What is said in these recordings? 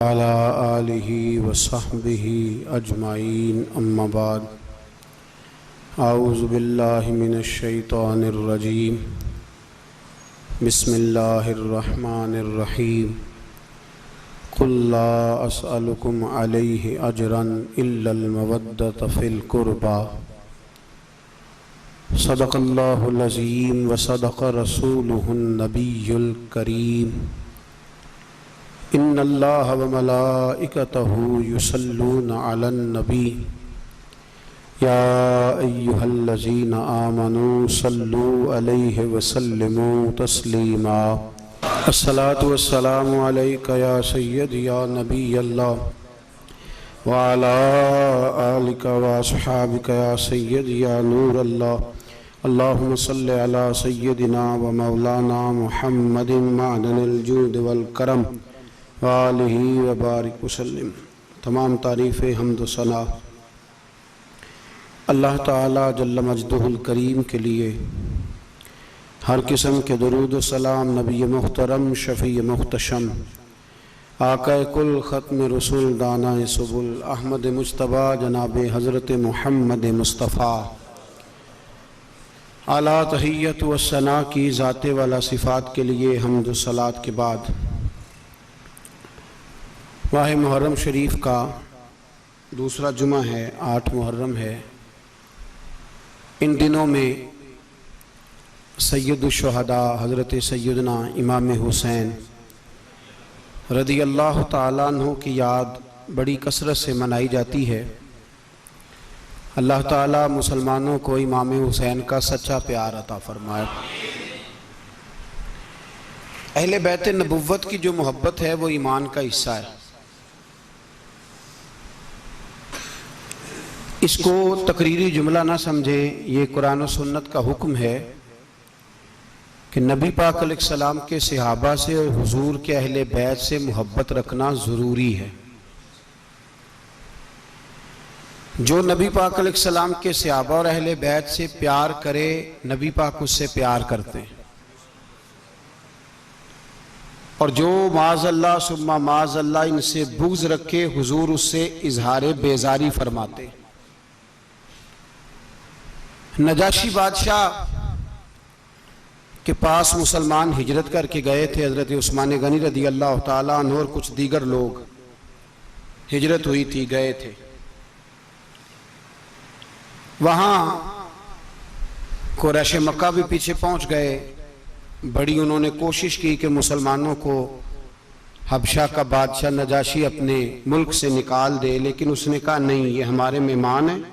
अला आलिहि व सहबिहि अजमाइन अम्मा बाद आऊज़ु बिल्लाहि मिनश शैतानिर रजीम बिस्मिल्लाहिर रहमानिर रहीम कुल ला अस्अलुकुम अलैहि अजरन इल्लल मवद्दत फिल कुर्बा सदक़ल्लाहुल अज़ीम व सदक़ रसूलुहुन नबियुल करीम इन्नल्लाह व मलाइकतहु युसल्लूना अलन नबी या अय्युहल्लज़ीना आमनू सल्लू अलैहि व सल्लिमू तस्लीमा। अस्सलातु वस्सलामु अलैका या सय्यदी या नबी अल्लाह व अला आलिका व अस्हाबिका या सय्यदी या नूर अल्लाह। अल्लाहुम्मा सल्लि अला सय्यदिना व मौलाना मुहम्मदिन मअदनिल जूद वल करम वालिही व बारिक वसल्लिम। तमाम तारीफ़ें हम्द व सना अल्लाह ताला जल्ल मजदुहुल करीम के लिए, हर किस्म के दुरूद व सलाम नबी मुहतरम शफ़ी मुख्तशम आका कुल ख़त्म रसूल दाना सुबुल अहमद मुज्तबा जनाब हज़रत मुहम्मद मुस्तफ़ा आला तहियत व सना की ज़ाते वाला सिफ़ात के लिए हम्द व सलात के बाद माह मुहर्रम शरीफ का दूसरा जुमा है, 8 मुहर्रम है। इन दिनों में सैयदुश शुहदा हज़रत सैयदना इमाम हुसैन रदी अल्लाह ताला अन्हु की याद बड़ी कसरत से मनाई जाती है। अल्लाह ताला मुसलमानों को इमाम हुसैन का सच्चा प्यार अता फरमाए। अहले बैत नबुव्वत की जो मोहब्बत है वो ईमान का हिस्सा है। इसको तकरीरी जुमला ना समझे, ये कुरान और सुन्नत का हुक्म है कि नबी पाक अलैहिस्सलाम के सहाबा से और हुजूर के अहले बैत से मोहब्बत रखना ज़रूरी है। जो नबी पाक अलैहिस्सलाम के सहाबा और अहले बैत से प्यार करे, नबी पाक उससे प्यार करते हैं। और जो माज़अल्लाह सुम्मा माज़अल्लाह इनसे बुग़्ज़ रखे, हुजूर उससे इजहार बेजारी फरमाते। नजाशी बादशाह के पास मुसलमान हिजरत करके गए थे। हज़रत उस्मान गनी रदी अल्लाह ताला अन्हु और कुछ दीगर लोग हिजरत हुई थी, गए थे। वहाँ कुरैश मक्का भी पीछे पहुँच गए। बड़ी उन्होंने कोशिश की कि मुसलमानों को हबशा का बादशाह नजाशी अपने मुल्क से निकाल दे, लेकिन उसने कहा नहीं, ये हमारे मेहमान हैं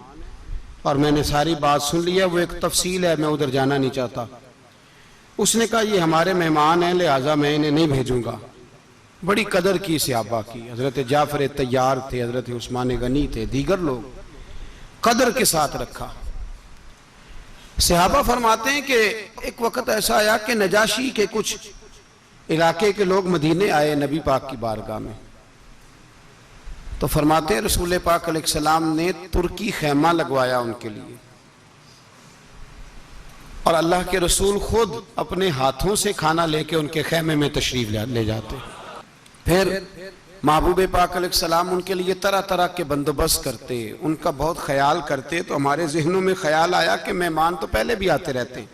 और मैंने सारी बात सुन ली है। वो एक तफसील है, मैं उधर जाना नहीं चाहता। उसने कहा ये हमारे मेहमान हैं, लिहाजा मैं इन्हें नहीं भेजूंगा। बड़ी कदर की सहाबा की। हज़रत जाफ़र तैयार थे, हज़रत उस्मान गनी थे, दीगर लोग कदर के साथ रखा। सहाबा फरमाते हैं कि एक वक्त ऐसा आया कि नजाशी के कुछ इलाके के लोग मदीने आए नबी पाक की बारगाह में। तो फरमाते हैं रसूल पाक अलैहिस्सलाम ने तुर्की खैमा लगवाया उनके लिए, और अल्लाह के रसूल खुद अपने हाथों से खाना लेके उनके खैमे में तशरीफ ले जाते। फिर महबूब पाक अलैहिस्सलाम उनके लिए तरह तरह के बंदोबस्त करते, उनका बहुत ख्याल करते। तो हमारे जहनों में ख्याल आया कि मेहमान तो पहले भी आते रहते,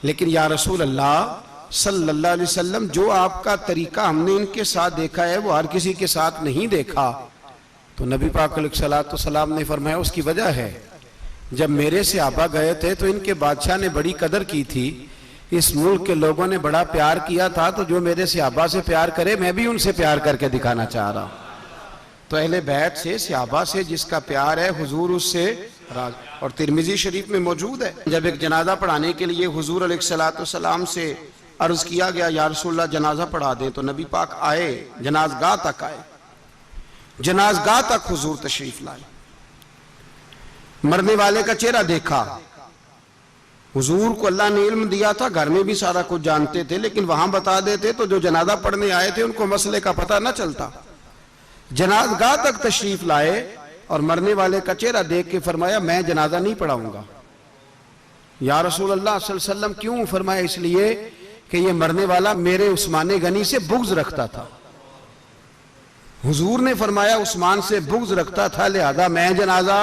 लेकिन या रसूल अल्लाह सल्लल्लाहु अलैहि वसल्लम, जो आपका तरीका हमने इनके साथ देखा है वो हर किसी के साथ नहीं देखा। तो नबी पाक अलैहिस्सलाम ने फरमाया उसकी वजह है, जब मेरे सहाबा गए थे तो इनके बादशाह ने बड़ी कदर की थी, इस मुल्क के लोगों ने बड़ा प्यार किया था, तो जो मेरे सहाबा से प्यार करे मैं भी उनसे प्यार करके दिखाना चाह रहा हूँ। तो अहले बैत से, सहाबा से जिसका प्यार है, हुजूर उससे राज। और तिरमिजी शरीफ में मौजूद है, जब एक जनाजा पढ़ाने के लिए हुजूर अलैहिस्सलाम से अर्ज किया गया या रसूलल्लाह जनाजा पढ़ा दे, तो नबी पाक आए, जनाजगाह तक आए, जनाजगाह तक हुजूर तशरीफ लाए। मरने वाले का चेहरा देखा। हुजूर को अल्लाह ने इल्म दिया था, घर में भी सारा कुछ जानते थे, लेकिन वहां बता देते तो जो जनाजा पढ़ने आए थे उनको मसले का पता न चलता। जनाजगाह तक तशरीफ लाए और मरने वाले का चेहरा देख के फरमाया मैं जनाजा नहीं पढ़ाऊंगा। या रसूल अल्लाह सल्लल्लाहु अलैहि वसल्लम, क्यों? फरमाया इसलिए कि ये मरने वाला मेरे उस्मान गनी से बुग़्ज़ रखता था। हुजूर ने फरमाया उस्मान से बुग़्ज़ रखता था लिहाजा मैं जनाजा,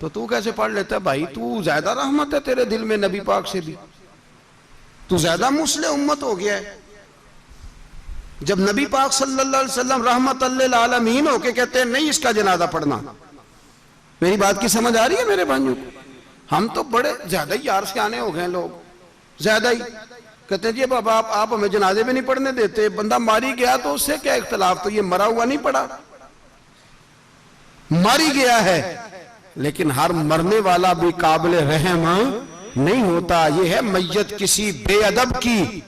तो तू कैसे पढ़ लेता भाई? तू ज्यादा रहमत है तेरे दिल में नबी पाक से भी, तू ज्यादा मुस्लिम उम्मत हो गया है। जब नबी पाक सल्लल्लाहु अलैहि वसल्लम रहमतल लिल आलमीन होके कहते हैं नहीं इसका जनाजा पढ़ना। मेरी बात की समझ आ रही है मेरे भाइयों को? हम तो बड़े ज्यादा ही यार से आने हो गए लोग, ज्यादा ही कहते हैं जी बाबा आप हमें जनाजे भी नहीं पढ़ने देते, बंदा मारी गया तो उससे क्या इख्तलाफ, तो ये मरा हुआ नहीं पड़ा, मारी गया है, लेकिन हर मरने वाला भी काबिल रहम नहीं होता। यह है मैयत किसी बेअदब की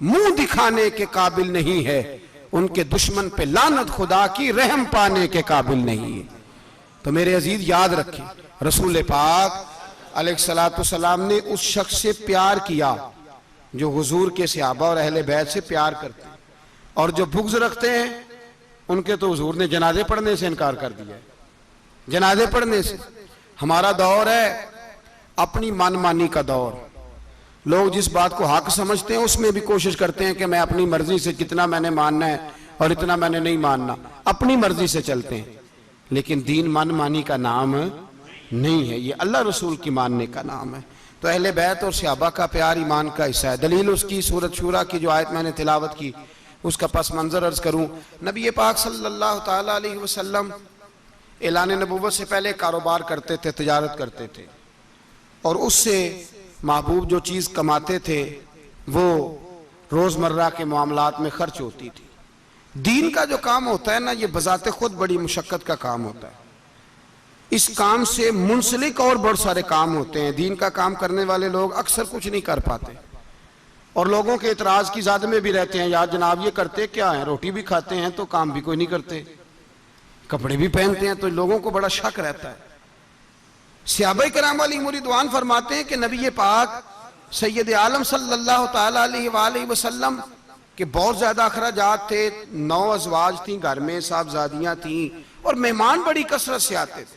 मुंह दिखाने के काबिल नहीं है, उनके दुश्मन पे लानत खुदा की रहम पाने के काबिल नहीं है। तो मेरे अजीज याद रखें, रसूल पाक अलैहिस्सलातु सलाम ने उस शख्स से प्यार किया जो हुजूर के सहाबा और अहले बैत से प्यार करते हैं, और जो बुग़्ज़ रखते हैं उनके तो हुजूर ने जनाजे पढ़ने से इनकार कर दिया है। जनाजे पढ़ने से हमारा दौर है अपनी मनमानी का दौर। लोग जिस बात को हक समझते हैं उसमें भी कोशिश करते हैं कि मैं अपनी मर्जी से कितना मैंने मानना है और इतना मैंने नहीं मानना, अपनी मर्जी से चलते हैं। लेकिन दीन मनमानी का नाम नहीं है, ये अल्लाह रसूल की मानने का नाम है। तो अहले बैत और सहाबा का प्यार ईमान का हिस्सा है। दलील उसकी सूरत शूरा की जो आयत मैंने तिलावत की उसका पस मंजर अर्ज करूं। नबी पाक सल्लल्लाहु ताला अलैहि वसल्लम ऐलान नबूवत से पहले कारोबार करते थे, तिजारत करते थे, और उससे महबूब जो चीज़ कमाते थे वो रोज़मर्रा के मामलात में खर्च होती थी। दीन का जो काम होता है ना, ये बजाते खुद बड़ी मुशक्क़त का काम होता है। इस काम से मुंसलिक और बहुत सारे काम होते हैं। दीन का काम करने वाले लोग अक्सर कुछ नहीं कर पाते और लोगों के इतराज़ की ज़ाद में भी रहते हैं, यार जनाब ये करते क्या है, रोटी भी खाते हैं तो काम भी कोई नहीं करते, कपड़े भी पहनते हैं, तो लोगों को बड़ा शक रहता है। सहाबाए किराम अलैहिम रिदवान फरमाते हैं कि नबी पाक सैयद आलम सल्लल्लाहु ताला अलैहि वसल्लम के बहुत ज्यादा अखराजात थे। 9 अज़वाज थी घर में, साहबजादियां थी और मेहमान बड़ी कसरत से आते थे।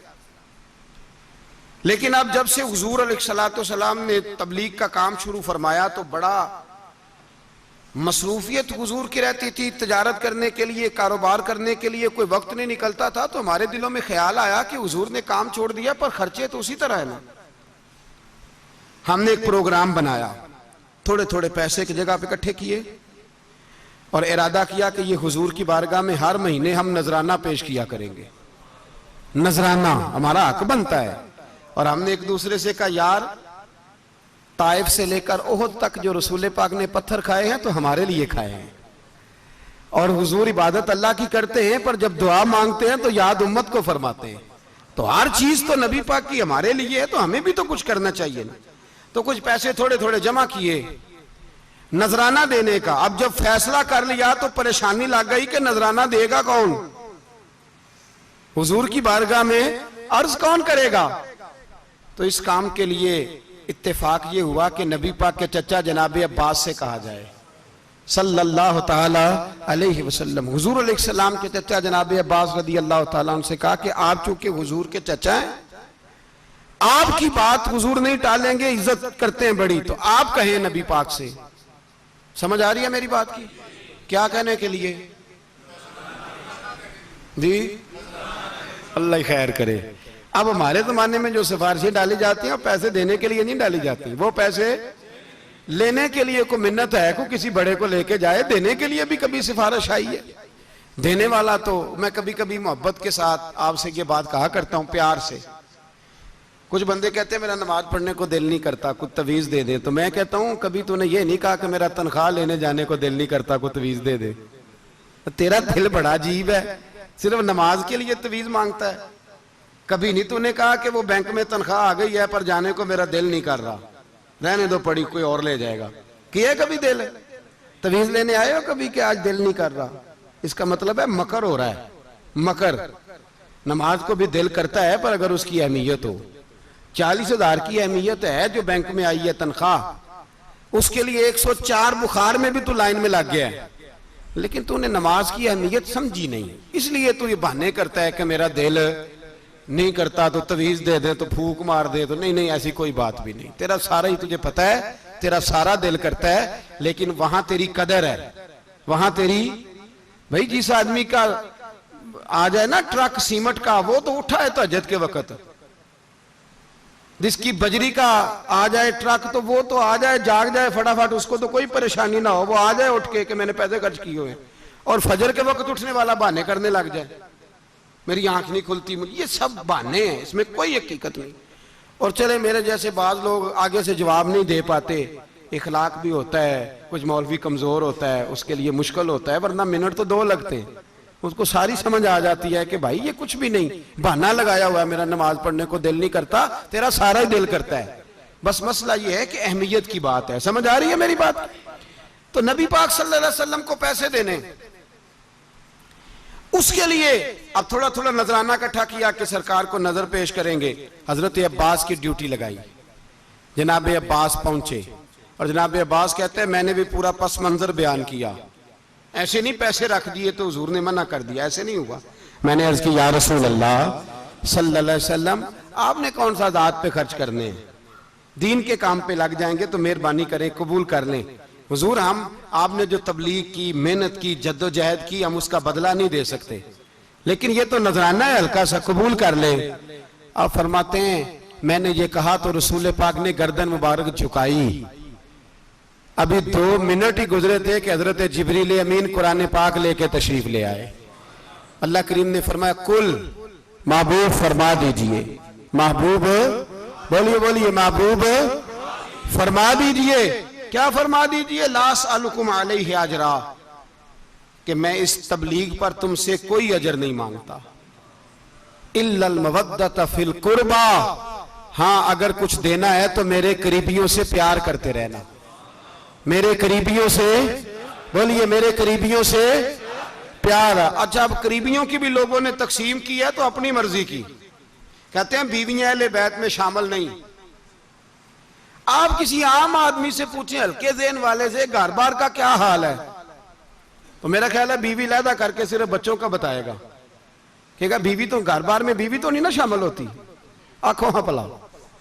लेकिन अब जब से हुजूर अलैहिस्सलातु सलाम ने तबलीग का काम शुरू फरमाया तो बड़ा मसरूफियत हुजूर की रहती थी। तिजारत करने के लिए, कारोबार करने के लिए कोई वक्त नहीं निकलता था। तो हमारे दिलों में ख्याल आया कि हुजूर ने काम छोड़ दिया पर खर्चे तो उसी तरह है ना। हमने एक प्रोग्राम बनाया, थोड़े थोड़े पैसे की जगह पे इकट्ठे किए और इरादा किया कि ये हुजूर की बारगाह में हर महीने हम नजराना पेश किया करेंगे। नजराना हमारा हक बनता है। और हमने एक दूसरे से कहा यार ताइफ से लेकर ओहद तक जो रसूल पाक ने पत्थर खाए हैं तो हमारे लिए खाए हैं। और हुजूर इबादत अल्लाह की करते हैं पर जब दुआ मांगते हैं तो याद उम्मत को फरमाते हैं। तो हर चीज तो नबी पाक की हमारे लिए है, तो हमें भी तो कुछ करना चाहिए ना। तो कुछ पैसे थोड़े थोड़े जमा किए नजराना देने का। अब जब फैसला कर लिया तो परेशानी लग गई कि नजराना देगा कौन, हुजूर की बारगाह में अर्ज कौन करेगा। तो इस काम के लिए इत्तेफाक ये हुआ कि नबी पाक के चचा जनाब अब्बास से कहा जाए सल्लल्लाहु ताला अलैहि वसल्लम। हुजूर अलैहिस्सलाम के चचा जनाब अब्बास रदी अल्लाह ताला उनसे कहा कि आप चूंकि हुजूर के चचा हैं, आपकी बात हुजूर नहीं टालेंगे, इज्जत करते हैं बड़ी, तो आप कहें नबी पाक से। समझ आ रही है मेरी बात की? क्या कहने के लिए जी? अल्लाह खैर करे। अब हमारे जमाने में जो सिफारिशें डाली जाती हैं पैसे देने के लिए नहीं डाली जाती, वो पैसे लेने के लिए। को मिन्नत है को किसी बड़े को लेके जाए, देने के लिए भी कभी सिफारिश आई है? देने वाला तो मैं कभी कभी मोहब्बत के साथ आपसे ये बात कहा करता हूँ, प्यार से। कुछ बंदे कहते हैं मेरा नमाज पढ़ने को दिल नहीं करता, कुछ तवीज दे दे। तो मैं कहता हूँ कभी तूने ये नहीं कहा कि मेरा तनख्वाह लेने जाने को दिल नहीं करता, कुछ तवीज दे दे। तो तेरा दिल बड़ा अजीब है, सिर्फ नमाज के लिए तवीज मांगता है। कभी नहीं तूने कहा कि वो बैंक में तनख्वाह आ गई है पर जाने को मेरा दिल नहीं कर रहा, रहने दो पड़ी, कोई और ले जाएगा। किया कभी दिल तवीज लेने आए हो कभी कि आज दिल नहीं कर रहा? इसका मतलब है मकर हो रहा है, मकर। नमाज को भी दिल करता है पर अगर उसकी अहमियत हो। 40,000 की अहमियत है जो बैंक में आई है तनख्वाह, उसके लिए 104 बुखार में भी तू लाइन में लग गया है, लेकिन तूने नमाज की अहमियत समझी नहीं, इसलिए तू ये बहाने करता है कि मेरा दिल नहीं करता तो तवीज दे दे, तो फूक मार दे। तो नहीं नहीं, ऐसी कोई बात भी नहीं। तेरा सारा ही तुझे पता है, तेरा सारा दिल करता है, लेकिन वहां तेरी कदर है, वहां तेरी भाई जिस आदमी का आ जाए ना ट्रक सीमेंट का, वो तो उठा है तहज्जुद के वक्त। जिसकी बजरी का आ जाए ट्रक तो वो तो आ जाए, जाग जाए फटाफट, उसको तो कोई परेशानी ना हो, वो आ जाए उठ के कि मैंने पैसे खर्च किए हुए। और फजर के वक्त उठने वाला बहाने करने लग जाए, मेरी आंख नहीं खुलती, ये सब बहाने हैं, इसमें कोई हकीकत नहीं। और चले मेरे जैसे बाज लोग आगे से जवाब नहीं दे पाते, इखलाक भी होता है, कुछ मौलवी कमजोर होता है, उसके लिए मुश्किल होता है, वरना मिनट तो 2 लगते हैं, उसको सारी समझ आ जाती है कि भाई ये कुछ भी नहीं, बहाना लगाया हुआ है, मेरा नमाज पढ़ने को दिल नहीं करता, तेरा सारा ही दिल करता है। बस मसला ये है कि अहमियत की बात है। समझ आ रही है मेरी बात? तो नबी पाक सल्लल्लाहु अलैहि वसल्लम को पैसे देने, उसके लिए अब थोड़ा थोड़ा नजराना इकट्ठा किया कि सरकार को नजर पेश करेंगे। हजरत अब्बास की ड्यूटी लगाई, जनाब अब्बास पहुंचे और जनाब अब्बास कहते हैं मैंने भी पूरा पस मंजर बयान किया, ऐसे नहीं पैसे रख दिए तो हुजूर ने मना कर दिया, ऐसे नहीं हुआ। मैंने अर्ज की या रसूल अल्लाह सल्लल्लाहु अलैहि वसल्लम, आपने कौन सा जात पे खर्च करने हैं, दीन के काम पे लग जाएंगे तो मेहरबानी करें कबूल कर लें। हुजूर हम आपने जो तबलीग की, मेहनत की, जद्दोजहद की, हम उसका बदला नहीं दे सकते, लेकिन ये तो नजराना है, हल्का सा कबूल कर लें। अब फरमाते हैं मैंने ये कहा तो रसूल पाक ने गर्दन मुबारक झुकाई। अभी 2 मिनट ही गुजरे थे कि हजरत जिब्रील अमीन कुरान पाक लेके तशरीफ ले आए। अल्लाह करीम ने फरमाया कुल महबूब फरमा दीजिए, महबूब बोलिए बोलिए, महबूब फरमा दीजिए। क्या फरमा दीजिए? लास अलुकुम अलैहि अजरा, कि मैं इस तबलीग पर तुमसे कोई अजर नहीं मांगता, इल्लल मवद्दत फिल कुर्बा, हाँ अगर कुछ देना है तो मेरे करीबियों से प्यार करते रहना, मेरे करीबियों से, बोलिए मेरे करीबियों से प्यार। अच्छा अब करीबियों की भी लोगों ने तकसीम की है तो अपनी मर्जी की, कहते हैं बीवियां अहले बैत में शामिल नहीं। आप किसी आम आदमी से पूछें, हल्के ज़हन वाले से, घर बार का क्या हाल है, तो मेरा ख्याल है बीवी लैदा करके सिर्फ बच्चों का बताएगा, कहेगा बीवी तो घर बार में बीवी तो नहीं ना शामिल होती। आखो हाँ भला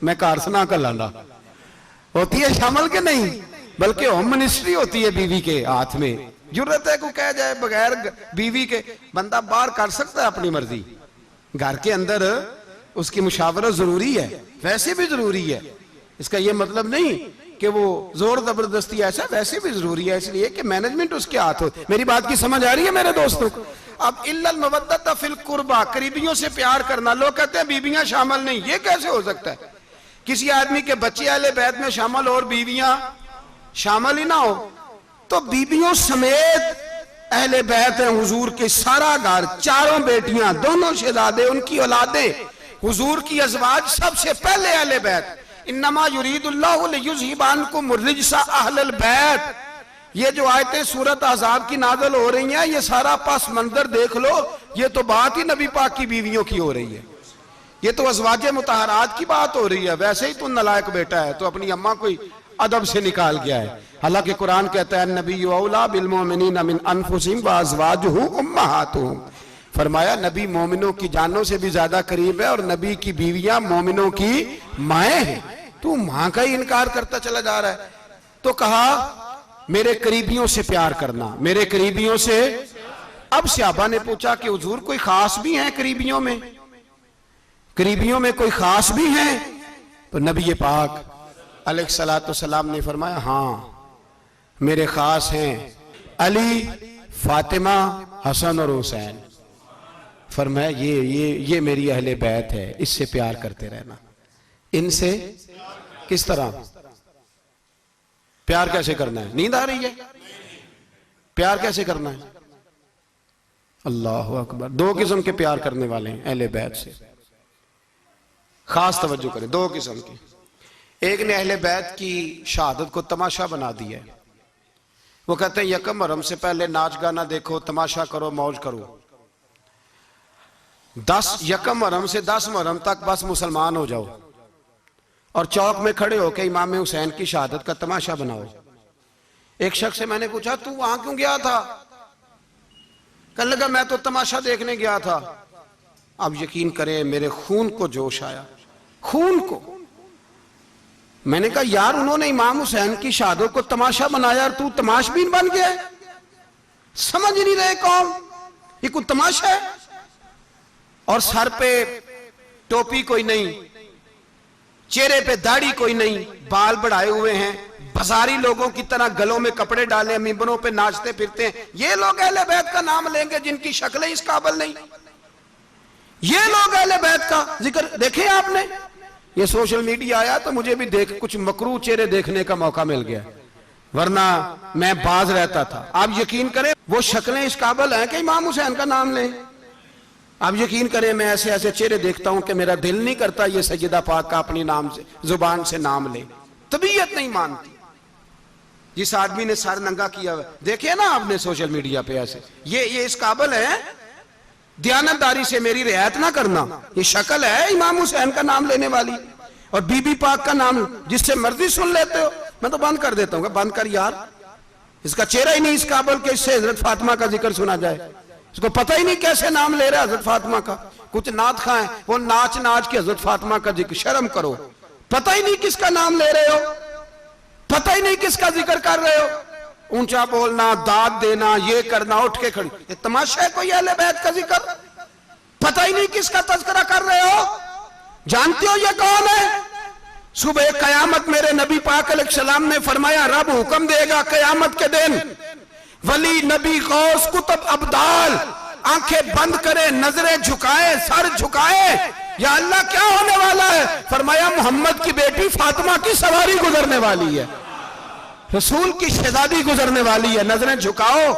मैं कार सुना कर लाना, होती है शामिल के नहीं, बल्कि होम मिनिस्ट्री होती है बीवी के हाथ में। जरूरत है को कह जाए बगैर बीवी के बंदा बाहर कर सकता है अपनी मर्जी, घर के अंदर उसकी मुशावरत जरूरी है, वैसे भी जरूरी है, इसका यह मतलब नहीं कि वो जोर जबरदस्ती, ऐसा वैसे भी जरूरी है, इसलिए कि मैनेजमेंट उसके हाथ हो। मेरी बात की समझ आ रही है मेरे दोस्तों को? अब इल्लल मवद्दत फिल कुर्बा, करीबियों से प्यार करना। लोग कहते हैं बीवियां शामिल नहीं, ये कैसे हो सकता है? किसी आदमी के बच्चे अहले बैत में शामिल और बीवियां शामिल ही ना हो, तो बीवियों समेत अहले बैत हैं हुजूर के, सारा घर, चारों बेटियां, दोनों शहजादे, उनकी औलादें, हुजूर की अज़वाज, सबसे पहले अहले बैत। इन्नमा युरीदुल्लाहु लियुज़हिबानकुम रिज्सा अहलल बैत, ये जो आयतें सूरत अहज़ाब की नाज़िल हो रही हैं, ये सारा पस मंजर देख लो, ये तो बात ही नबी पाक की बीवियों की हो रही है, ये तो अज़वाजे मुतहरात की बात हो रही है। वैसे ही तू नालायक बेटा है, तो अपनी अम्मा को अदब से निकाल गया है। हालांकि कुरान कहता है नबी औला बिल मोमिनीन मिन अनफुसिहिम व अज़वाजुहु उम्महातुहुम, फरमाया नबी मोमिनों की जानों से भी ज्यादा करीब है और नबी की बीवियां मोमिनों की माएँ हैं। तू मां का ही इनकार करता चला जा रहा है। तो कहा मेरे करीबियों से प्यार करना, मेरे करीबियों से। अब सहाबा ने पूछा कि हुजूर कोई खास भी हैं करीबियों में, करीबियों में कोई खास भी हैं? तो नबी पाक अलैहिस्सलातु वस्सलाम ने फरमाया हाँ मेरे खास हैं अली, फातिमा, हसन और हुसैन। फरमाया ये मेरी अहले बैत है, इससे प्यार करते रहना। इनसे किस तरह प्यार कैसे करना है? नींद आ रही है? प्यार कैसे करना है? अल्लाहु अकबर। 2 किस्म के प्यार करने वाले हैं अहले बैत से, खास तवज्जो करें। 2 किस्म के, एक ने अहले बैत की शहादत को तमाशा बना दिया है। वो कहते हैं यकम मुहर्रम से पहले नाच गाना देखो, तमाशा करो, मौज करो। 10 यकम मुहर्रम से 10 मुहर्रम तक बस मुसलमान हो जाओ और चौक में खड़े होकर इमाम हुसैन की शहादत का तमाशा बनाओ। एक शख्स से मैंने पूछा तू वहां क्यों गया था? कहने लगा मैं तो तमाशा देखने गया था। अब यकीन करें मेरे खून को जोश आया, खून को। मैंने कहा यार उन्होंने इमाम हुसैन की शहादत को तमाशा बनाया और तू तमाशबीन बन गया। समझ नहीं रहे कौन ये कोई तमाशा है? और सर पे टोपी कोई नहीं, चेहरे पे दाढ़ी कोई नहीं, बाल बढ़ाए हुए हैं, बाजारी लोगों की तरह गलों में कपड़े डाले, मिंबरों पे नाचते फिरते हैं। ये लोग अहले बैत का नाम लेंगे जिनकी शक्लें इस काबिल नहीं। ये लोग अहले बैत का जिक्र देखे आपने? ये सोशल मीडिया आया तो मुझे भी देख कुछ मकरू चेहरे देखने का मौका मिल गया, वरना मैं बाज रहता था। आप यकीन करें वो शक्लें इस काबिल हैं कि इमाम हुसैन का नाम लें। आप यकीन करें मैं ऐसे ऐसे चेहरे देखता हूं कि मेरा दिल नहीं करता ये सैयदा पाक का अपनी नाम से जुबान से नाम ले, तबीयत नहीं मानती। जिस आदमी ने सर नंगा किया हुआ देखे ना आपने सोशल मीडिया पे, ऐसे ये इस काबिल है दयानतदारी से मेरी रियायत ना करना। ये शक्ल है इमाम हुसैन का नाम लेने वाली, और बीबी पाक का नाम जिससे मर्जी सुन लेते हो। मैं तो बंद कर देता हूँ, बंद कर यार, इसका चेहरा ही नहीं इस काबिल के इससे हजरत फातिमा का जिक्र सुना जाए। इसको पता ही नहीं कैसे नाम ले रहा है हजरत फातिमा का। कुछ नात खाएं वो नाच नाच के हजरत फातिमा का जिक्र, शर्म करो। पता ही नहीं किसका नाम ले रहे हो, पता ही नहीं किसका जिक्र कर रहे हो। ऊंचा बोलना, दाद देना, ये करना, उठ के खड़ी, ये तमाशा है कोई अहले बैत का जिक्र? पता ही नहीं किसका तज़किरा कर रहे हो। जानते हो ये कौन है? सुबह कयामत मेरे नबी पाक अलैहिस्सलाम ने फरमाया रब हुक्म देगा कयामत के दिन, वली नबी गौस कुतुब अब्दाल आंखें बंद करे, नजरें झुकाए, सर झुकाए, या अल्लाह क्या होने वाला है? फरमाया मोहम्मद की बेटी फातिमा की सवारी गुजरने वाली है, रसूल की शहजादी गुजरने वाली है, नजरें झुकाओ।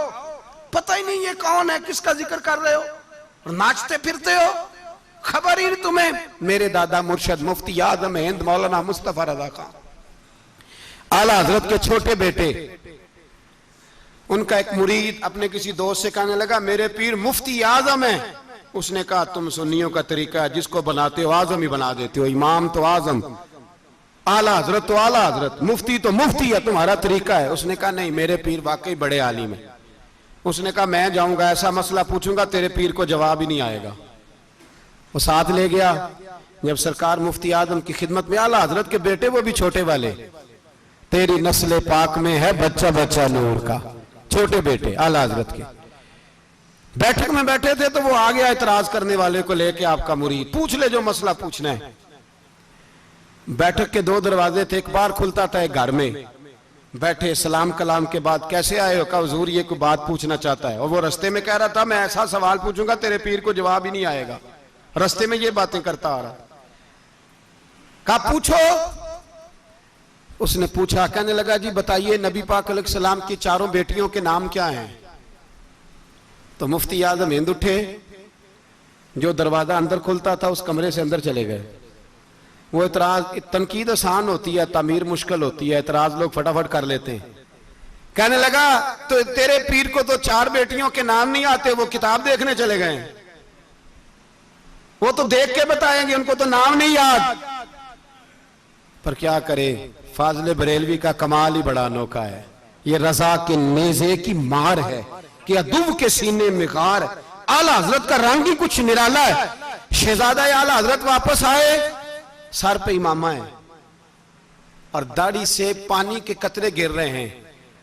पता ही नहीं ये कौन है, किसका जिक्र कर रहे हो, और नाचते फिरते हो, खबर ही नहीं तुम्हें। मेरे दादा मुर्शद मुफ्ती आजम हिंद मौलाना मुस्तफा रजा खान आला हजरत के छोटे बेटे, उनका एक मुरीद अपने किसी दोस्त से कहने लगा मेरे पीर मुफ्ती आजम है। उसने कहा तुम सुन्नियों का तरीका है, जिसको बनाते हो आजम ही बना देते हो, इमाम तो आजम, आला हजरत तो आला हजरत, मुफ्ती तो मुफ्ती है, तुम्हारा तरीका है। उसने कहा नहीं मेरे पीर वाकई बड़े आलिम है। उसने कहा मैं जाऊंगा ऐसा मसला पूछूंगा तेरे पीर को जवाब ही नहीं आएगा। वो साथ ले गया। जब सरकार मुफ्ती आजम की खिदमत में, आला हजरत के बेटे वो भी छोटे वाले, तेरी नस्ल पाक में है बच्चा बच्चा नूर का, छोटे बेटे आला हजरत के बैठक में बैठे थे तो वो आ गया इतराज करने वाले को लेके, आपका मुरीद पूछ ले जो मसला पूछना है। बैठक के दो दरवाजे थे, एक बार खुलता था एक घर में। बैठे सलाम कलाम के बाद कैसे आए हो? कहा हुजूर ये कोई बात पूछना चाहता है। और वो रस्ते में कह रहा था मैं ऐसा सवाल पूछूंगा तेरे पीर को जवाब ही नहीं आएगा, रस्ते में ये बातें करता आ रहा। कहा पूछो। उसने पूछा, कहने लगा जी बताइए नबी पाक अलैहिस्सलाम की चारों बेटियों के नाम क्या हैं? तो मुफ्ती आजम हिंद उठे, जो दरवाजा अंदर खुलता था उस कमरे से अंदर चले गए। वो इतराज, तनकीद आसान होती है, तामीर मुश्किल होती है, इतराज लोग फटाफट कर लेते हैं। कहने लगा तो तेरे पीर को तो चार बेटियों के नाम नहीं आते, वो किताब देखने चले गए, वो तो देख के बताएंगे, उनको तो नाम नहीं याद। पर क्या करे, फाजले बरेलवी का कमाल ही बड़ा अनोखा है। ये रजा के नेज़े की मार है कि अदुव के सीने में गार। आला हजरत का रंग ही कुछ निराला है। शहजादा आला हजरत वापस आए, सर पे इमामा है और दाढ़ी से पानी के कतरे गिर रहे हैं,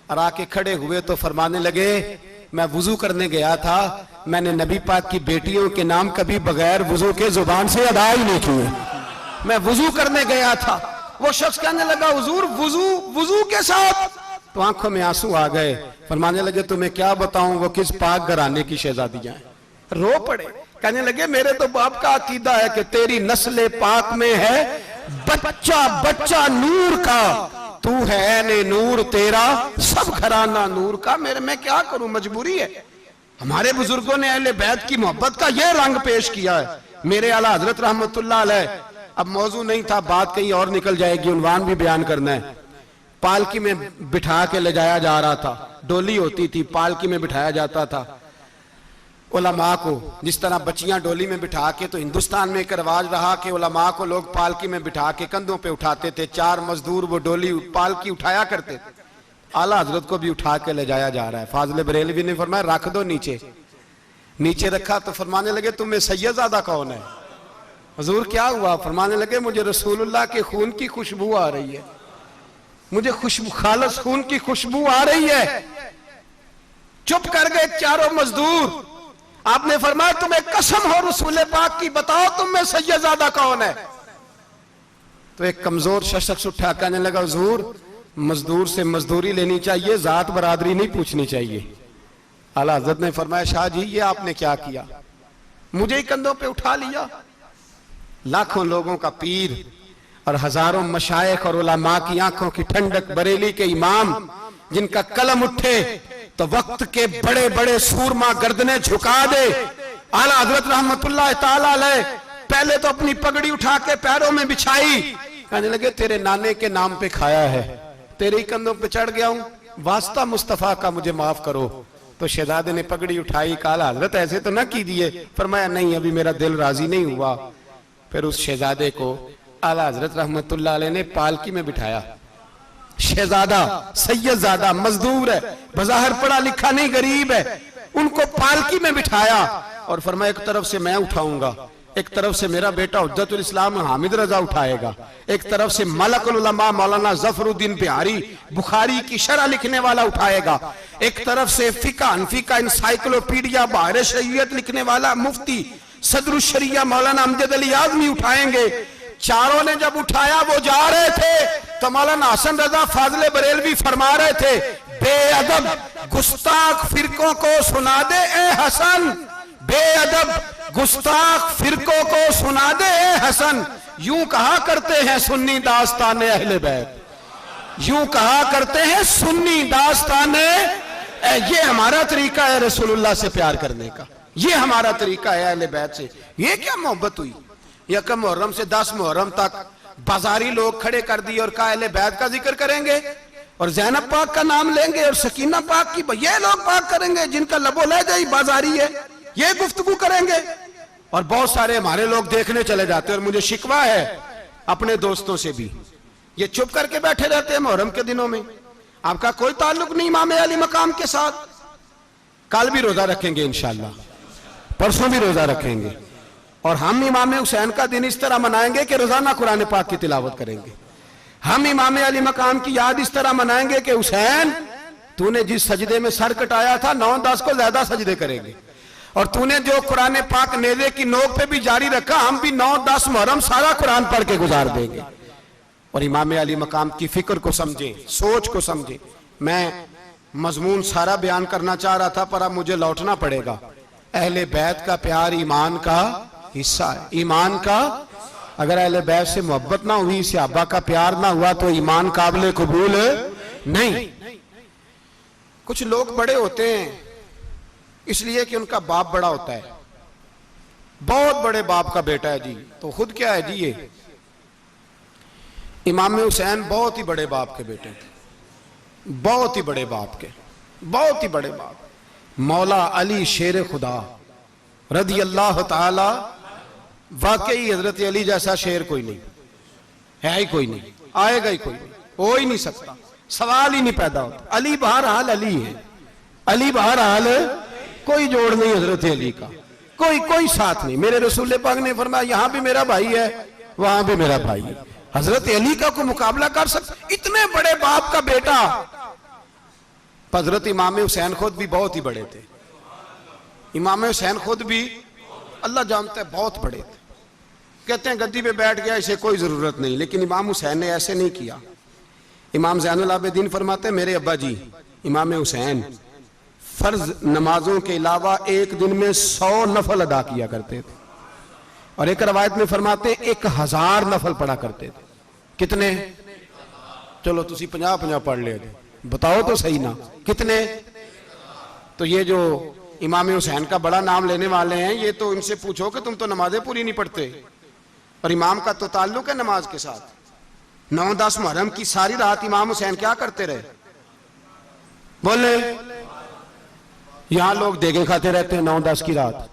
और आके खड़े हुए तो फरमाने लगे मैं वुजू करने गया था, मैंने नबी पाक की बेटियों के नाम कभी बगैर वुजू के जुबान से अदा ही नहीं किए, मैं वुजू करने गया था। वो शख्स कहने लगा हुजूर वुजू के साथ? तो आंखों में आंसू आ गए। फरमाने लगे तुम्हें क्या बताऊं वो किस पाक घराने की शहजादियां हैं। रो पड़े, कहने लगे मेरे तो बाप का अकीदा है कि तेरी नस्ल पाक में है बच्चा बच्चा नूर का, तू है ने नूर तेरा सब घराना नूर का। मेरे मैं क्या करूं, मजबूरी है। हमारे बुजुर्गों ने अहले बैत की मोहब्बत का यह रंग पेश किया है। मेरे आला हजरत रहमतुल्लाह अलैह, अब मौजू नहीं था, बात कहीं और निकल जाएगी, उन्वान भी बयान करना है। पालकी में बिठा के ले जाया जा रहा था, डोली होती थी, पालकी में बिठाया जाता था उलमा को। जिस तरह बच्चियां डोली में बिठा के, तो हिंदुस्तान में एक रिवाज रहा कि उलमा को लोग पालकी में बिठा के कंधों पे उठाते थे। चार मजदूर वो डोली पालकी उठाया करते थे। आला हजरत को भी उठा के ले जाया जा रहा है। फाजले बरेलवी ने फरमाया रख दो नीचे। नीचे रखा तो फरमाने लगे तुम्हें सैयदजादा कौन है? हुजूर क्या हुआ? फरमाने लगे मुझे रसूलुल्लाह के खून की खुशबू आ रही है, मुझे खुशबू, खालस खून की खुशबू आ रही है। चुप कर गए चारों मजदूर। आपने फरमाया तुम्हें कसम हो रसूल पाक की, बताओ तुम में सैयदजादा कौन है। तो एक कमजोर शख्स उठा कहने लगा हुजूर मजदूर से मजदूरी लेनी चाहिए, जात बरादरी नहीं पूछनी चाहिए। आला हज़रत ने फरमाया शाह जी ये आपने क्या किया, मुझे ही कंधों पे उठा लिया। लाखों लोगों का पीर और हजारों मशाइख और उलमा की आंखों की ठंडक, बरेली के इमाम जिनका कलम उठे तो वक्त के बड़े बड़े सूरमा गर्दनें झुका दे। आला हज़रत रहमतुल्लाह ताला अलैह पहले तो अपनी पगड़ी उठा के पैरों में बिछाई, कहने लगे तेरे नाने के नाम पे खाया है, तेरे ही कंधों पे चढ़ गया हूं, वास्ता मुस्तफा का मुझे माफ करो। तो शहजादे ने पगड़ी उठाई, कहा हजरत ऐसे तो ना कीजिए। फरमाया नहीं अभी मेरा दिल राजी नहीं हुआ। फिर उस शहजादे को आला हजरत रहमतुल्लाह अलैह ने पालकी में बिठाया। शहजादा सैयदजादा मजदूर है, बज़ाहिर पढ़ा लिखा नहीं, गरीब है, उनको पालकी में बिठाया और फरमाया एक तरफ से मैं उठाऊंगा, एक तरफ से मेरा बेटा हुज्जतुल इस्लाम हामिद रजा उठाएगा, एक तरफ से मलकुल उलमा मौलाना जफरुद्दीन बिहारी बुखारी की शरह लिखने वाला उठाएगा, एक तरफ से फिका हनफी का इंसाइक्लोपीडिया बाहर शरीयत लिखने वाला मुफ्ती सदरुल शरिया मौलाना अमजद अली आजमी उठाएंगे। चारों ने जब उठाया वो जा रहे थे तो मौलाना हसन रजा फाजले बरेलवी फरमा रहे थे बेअदब गुस्ताख फिरकों को सुना दे ए हसन, बेअदब गुस्ताख फिरकों को सुना दे ए हसन। यूं कहा करते हैं सुन्नी दास्तान अहले बैत, यूं कहा करते हैं सुन्नी दास्तान, ये हमारा तरीका है रसूलुल्लाह से प्यार करने का, ये हमारा तरीका है अहले बैत से। ये क्या मोहब्बत हुई, यकम मुहर्रम से 10 मुहर्रम तक बाजारी लोग खड़े कर दिए और कहा अहले बैत का जिक्र करेंगे और ज़ैनब पाक का नाम लेंगे और सकीना पाक की, ये लोग पाक करेंगे जिनका लबो लहजा ही बाजारी है, ये गुफ्तगू करेंगे। और बहुत सारे हमारे लोग देखने चले जाते हैं और मुझे शिकवा है अपने दोस्तों से भी, ये चुप करके बैठे रहते हैं मुहर्रम के दिनों में, आपका कोई ताल्लुक नहीं इमाम अली मकाम के साथ। कल भी रोजा रखेंगे इंशाअल्लाह, परसों भी रोजा रखेंगे और हम इमाम हुसैन का दिन इस तरह मनाएंगे कि रोजाना कुरान पाक की तिलावत करेंगे। हम इमाम अली मकाम की याद इस तरह मनाएंगे कि हुसैन तूने जिस सजदे में सर कटाया था 9-10 को ज्यादा सजदे करेंगे, और तूने जो कुरान पाक नेज़े की नोक पे भी जारी रखा, हम भी 9-10 मुहर्रम सारा कुरान पढ़ के गुजार देंगे। और इमाम अली मकाम की फिक्र को समझे, सोच को समझे। मैं मजमून सारा बयान करना चाह रहा था पर अब मुझे लौटना पड़ेगा। अहले बैत का प्यार ईमान का हिस्सा है, ईमान का। अगर अहले बैत से मोहब्बत ना हुई, सहाबा का प्यार ना हुआ तो ईमान काबिल कबूल नहीं। कुछ लोग बड़े होते हैं इसलिए कि उनका बाप बड़ा होता है, बहुत बड़े बाप का बेटा है जी, तो खुद क्या है जी, ये इमाम हुसैन बहुत ही बड़े बाप के बेटे थे, बहुत ही बड़े बाप के, बहुत ही बड़े बाप। मौला अली शेर खुदा रदी अल्लाह ताला, वाकई हजरत अली जैसा शेर कोई नहीं है, ही कोई नहीं, आएगा ही कोई नहीं, हो ही नहीं सकता, सवाल ही नहीं पैदा होता। अली बहरहाल अली है, अली बहरहाल कोई जोड़ नहीं हजरत अली का, कोई साथ नहीं। मेरे रसूल पाक ने फरमाया यहां भी मेरा भाई है, वहां भी मेरा भाई है, हजरत अली का कोई मुकाबला कर सकता, इतने बड़े बाप का बेटा। हजरत इमाम हुसैन खुद भी बहुत ही बड़े थे, इमाम हुसैन खुद भी अल्लाह जानता है बहुत बड़े थे। कहते हैं गद्दी पे बैठ गया, इसे कोई जरूरत नहीं, लेकिन इमाम हुसैन ने ऐसे नहीं किया। इमाम ज़ैनुल आबिदीन फरमाते हैं मेरे अब्बा जी इमाम हुसैन फर्ज नमाजों के अलावा एक दिन में 100 नफल अदा किया करते थे, और एक रवायत में फरमाते 1000 नफल पढ़ा करते थे। कितने? चलो तुसी 50-50 पढ़ ले, बताओ तो सही ना कितने। तो ये जो इमाम हुसैन का बड़ा नाम लेने वाले हैं, ये तो इनसे पूछो कि तुम तो नमाजें पूरी नहीं पढ़ते, और इमाम का तो ताल्लुक है नमाज के साथ। 9-10 मुहर्रम की सारी रात इमाम हुसैन क्या करते रहे? बोले यहां लोग देगे खाते रहते हैं, 9-10 की रात